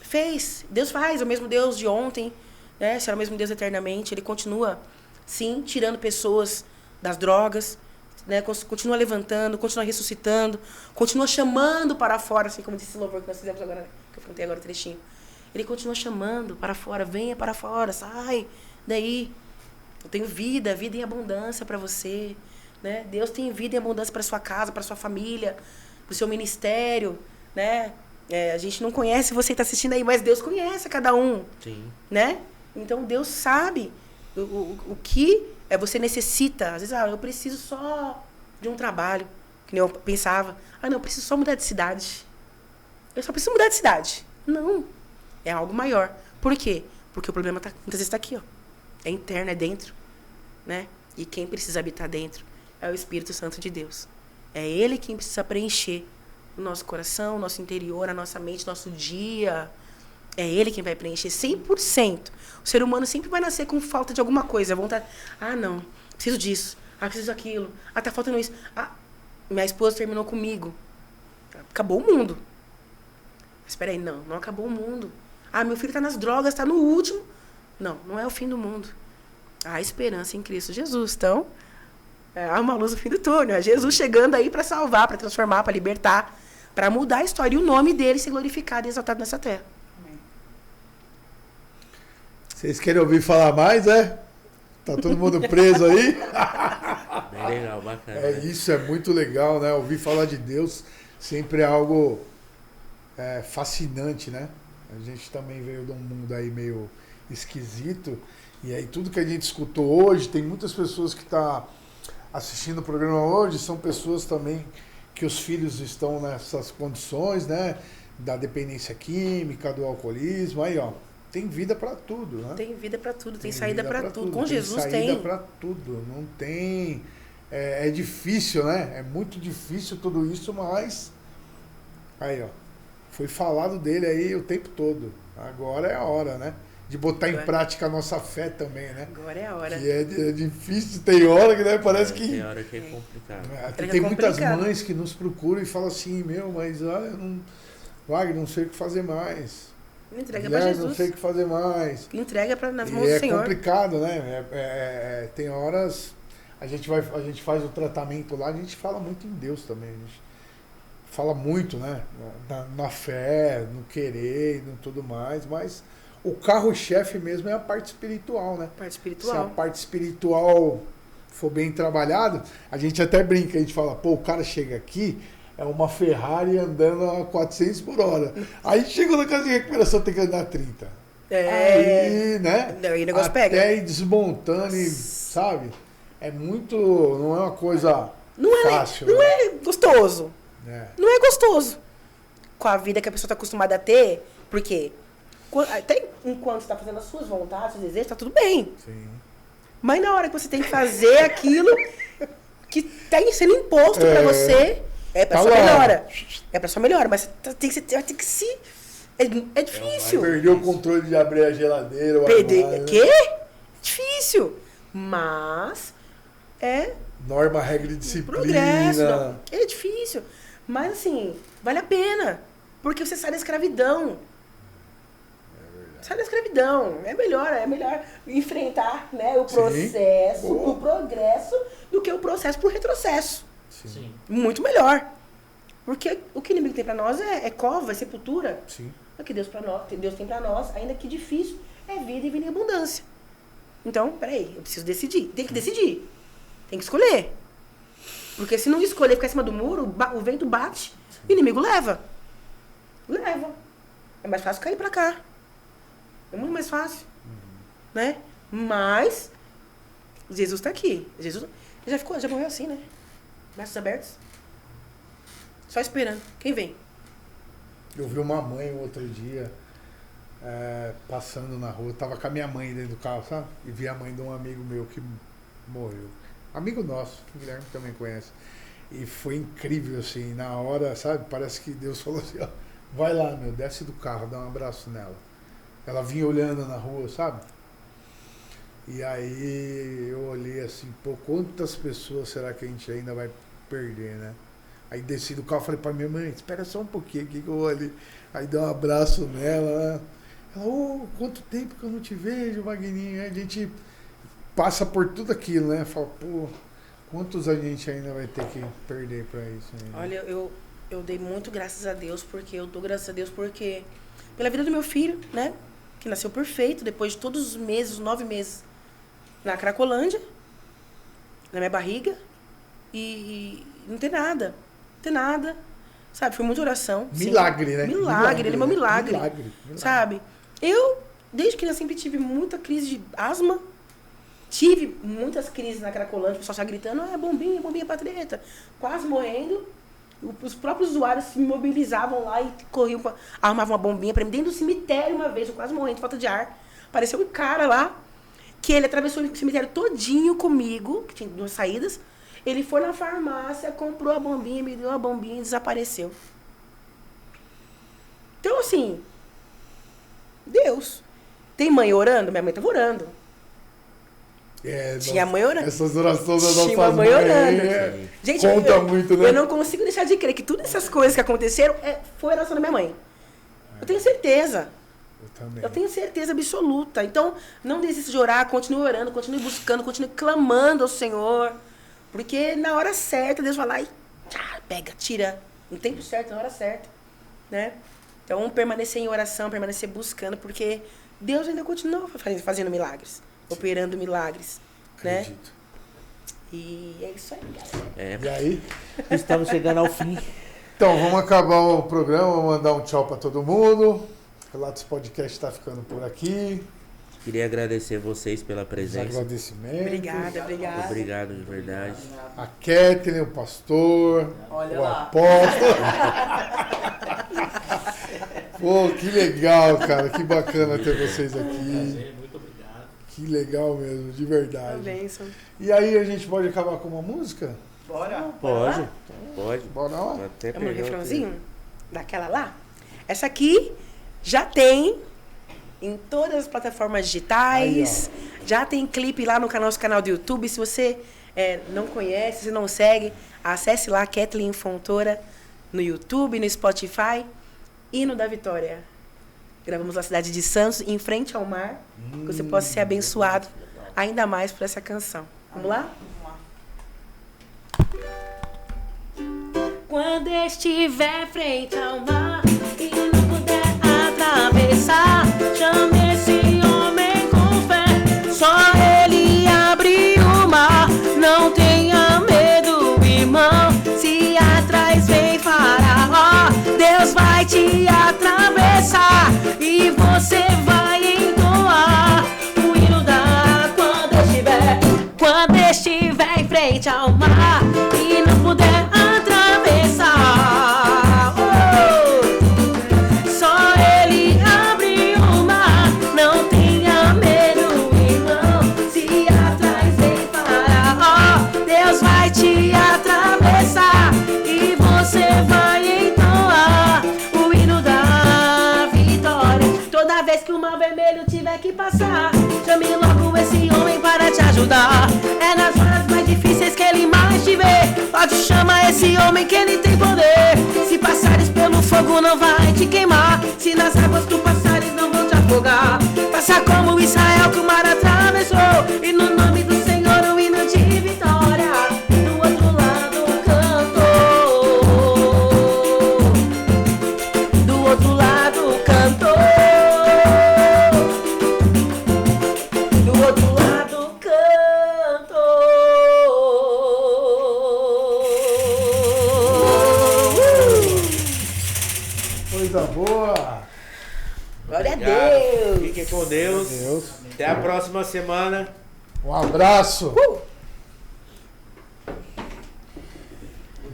fez. Deus faz, é o mesmo Deus de ontem, né? Será o mesmo Deus eternamente. Ele continua, sim, tirando pessoas das drogas, né? Continua levantando, continua ressuscitando, continua chamando para fora, assim como disse esse louvor que nós fizemos agora, que eu cantei agora o trechinho. Ele continua chamando para fora, venha para fora, sai daí. Eu tenho vida em abundância para você, né? Deus tem vida em abundância para sua casa, para sua família, para o seu ministério, né? A gente não conhece você que está assistindo aí, mas Deus conhece cada um. Sim. Né? Então Deus sabe o que você necessita. Às vezes, eu preciso só de um trabalho. Que nem eu pensava. Não, eu preciso só mudar de cidade. Eu só preciso mudar de cidade. Não. É algo maior. Por quê? Porque o problema muitas vezes está aqui, ó. É interno, é dentro. Né? E quem precisa habitar dentro é o Espírito Santo de Deus. É Ele quem precisa preencher o nosso coração, o nosso interior, a nossa mente, nosso dia. É Ele quem vai preencher 100%. O ser humano sempre vai nascer com falta de alguma coisa. Vontade. Não, preciso disso. Preciso daquilo. Tá faltando isso. Minha esposa terminou comigo. Acabou o mundo. Mas espera aí, não acabou o mundo. Meu filho tá nas drogas, tá no último. Não é o fim do mundo. Há esperança em Cristo Jesus. Então, há uma luz no fim do túnel. É Jesus chegando aí para salvar, para transformar, para libertar, para mudar a história. E o nome dele ser glorificado e exaltado nessa terra. Vocês querem ouvir falar mais, é? Tá todo mundo preso aí? Bem legal, bacana. Isso é muito legal, né? Ouvir falar de Deus sempre é algo fascinante, né? A gente também veio de um mundo aí meio esquisito. E aí tudo que a gente escutou hoje, tem muitas pessoas que estão assistindo o programa hoje, são pessoas também que os filhos estão nessas condições, né? Da dependência química, do alcoolismo, aí ó. Tem vida para tudo, né? Tem vida para tudo, tem saída para tudo. Com Jesus tem. Tem saída para tudo, não tem... É difícil, né? É muito difícil tudo isso, mas... Aí, ó. Foi falado dele aí o tempo todo. Agora é a hora, né? De botar em prática a nossa fé também, né? Agora é a hora. Que é difícil, tem hora que, né? Parece que... Tem hora que é complicado. Tem muitas mães que nos procuram e falam assim, mas olha, Wagner, não sei o que fazer mais. Entrega para Jesus. Não sei o que fazer mais. Entrega nas mãos do Senhor. É complicado, né? Tem horas... A gente faz o tratamento lá, a gente fala muito em Deus também. A gente fala muito, né? Na fé, no querer, no tudo mais. Mas o carro-chefe mesmo é a parte espiritual, né? Parte espiritual. Se a parte espiritual for bem trabalhada, a gente até brinca, a gente fala, o cara chega aqui... É uma Ferrari andando a 400 por hora. Aí chegou na casa de recuperação, tem que andar a 30. Aí, né? Aí o negócio até pega. ir desmontando, sabe? É muito... Não é uma coisa fácil. Não é gostoso. Não é gostoso. Com a vida que a pessoa está acostumada a ter. Porque até enquanto você está fazendo as suas vontades, seus desejos, está tudo bem. Sim. Mas na hora que você tem que fazer aquilo que está sendo imposto para você... É pra sua melhora. É pra sua melhora, mas tem que se... É difícil. Perdeu o controle de abrir a geladeira. Quê? Difícil. Mas norma, regra e disciplina. Progresso. Não. É difícil. Mas assim, vale a pena. Porque você sai da escravidão. Sai da escravidão. É melhor enfrentar, né, o processo, o progresso, do que o processo pro retrocesso. Sim. Muito melhor. Porque o que o inimigo tem pra nós é cova, é sepultura. Sim. O que Deus tem pra nós, ainda que difícil, é vida e vida em abundância. Então, peraí, eu preciso decidir. Tem que decidir. Tem que escolher. Porque se não escolher ficar em cima do muro, o vento bate, o inimigo leva. Leva. É mais fácil cair pra cá. É muito mais fácil. Né? Mas, Jesus tá aqui. Jesus já morreu assim, né? Braços abertos. Só esperando. Quem vem? Eu vi uma mãe o outro dia passando na rua. Eu tava com a minha mãe dentro do carro, sabe? E vi a mãe de um amigo meu que morreu. Amigo nosso, que o Guilherme também conhece. E foi incrível, assim, na hora, sabe? Parece que Deus falou assim, ó, vai lá, meu, desce do carro, dá um abraço nela. Ela vinha olhando na rua, sabe? E aí eu olhei assim, quantas pessoas será que a gente ainda vai perder, né? Aí desci do carro e falei pra minha mãe, espera só um pouquinho aqui que eu vou ali. Aí dei um abraço nela, né? Ela, quanto tempo que eu não te vejo, Wagninho. Aí a gente passa por tudo aquilo, né? Fala, Quantos a gente ainda vai ter que perder pra isso? Ainda? Olha, eu dei muito graças a Deus, porque eu dou graças a Deus porque pela vida do meu filho, né? Que nasceu perfeito, depois de todos os meses, os 9 meses na Cracolândia, na minha barriga, e não tem nada. Não tem nada. Sabe? Foi muita oração. Milagre, sim. né? Milagre, ele é meu milagre. Milagre. Sabe? Eu, desde criança, sempre tive muita crise de asma. Tive muitas crises na Cracolândia, o pessoal já gritando, bombinha pra treta. Quase morrendo. Os próprios usuários se mobilizavam lá e corriam, armavam uma bombinha pra mim. Dentro do cemitério uma vez, eu quase morrendo de falta de ar. Apareceu um cara lá, que ele atravessou o cemitério todinho comigo, que tinha 2 saídas. Ele foi na farmácia, comprou a bombinha, me deu a bombinha e desapareceu. Então, assim, Deus. Tem mãe orando? Minha mãe estava orando. Tinha mãe orando. Essas orações da nossa Tinha uma mãe orando. Gente, conta muito, né? Eu não consigo deixar de crer que todas essas coisas que aconteceram foi a oração da minha mãe. Eu tenho certeza. Eu também. Eu tenho certeza absoluta. Então, não desista de orar, continue orando, continue buscando, continue clamando ao Senhor. Porque na hora certa, Deus vai lá e pega, tira. No tempo certo, na hora certa. Né? Então, permanecer em oração, permanecer buscando, porque Deus ainda continua fazendo milagres. Operando milagres, Acredito. né? E é isso aí, galera. E aí? Estamos chegando ao fim. Então, vamos acabar o programa, mandar um tchau pra todo mundo. Relatos Podcast tá ficando por aqui. Queria agradecer vocês pela Os presença. agradecimentos. Obrigada. Obrigado de verdade. A Kathleen, o pastor, Olha o lá. apóstolo. Pô, que legal, cara. Que bacana ter vocês aqui. Muito obrigado. Que legal mesmo, de verdade. Bênção. E aí, a gente pode acabar com uma música? Bora. Pode. Bora lá? Até Vamos no pegar refrãozinho? Daquela lá? Essa aqui já tem em todas as plataformas digitais. Já tem clipe lá no nosso canal do YouTube. Se você não conhece, se não segue, acesse lá Kathleen Fontoura no YouTube, no Spotify. Hino da Vitória. Gravamos na cidade de Santos, em frente ao mar. Que você possa ser abençoado ainda mais por essa canção. Vamos lá? Quando estiver frente ao mar e não puder atravessar, chame esse homem com fé. Só ele abre o mar. Não tenha medo, irmão. Se atrás vem Faraó, Deus vai te atravessar e você vai entoar o hino da quando estiver em frente ao mar e não puder atravessar. Só ele abre o mar. Não tenha medo, irmão. Se atrás vem Faraó, Deus vai te atravessar e você vai entoar o hino da vitória. Toda vez que o mar vermelho tiver que passar, chame logo esse homem para te ajudar. É nas horas mais difíceis que ele mais te vê. Pode chamar esse homem que ele tem poder. Se passares pelo fogo não vai te queimar. Se nas águas tu passares não vão te afogar. Faça como Israel que o mar atravessou, e no nome do Senhor o hino de vitória. Do outro lado cantou. Do outro lado cantou. Do outro lado cantou. Coisa boa. Glória a Obrigado. Deus. Fiquem com Deus. Deus. Até a próxima semana. Um abraço.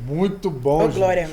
Muito bom, Ô, gente. glória.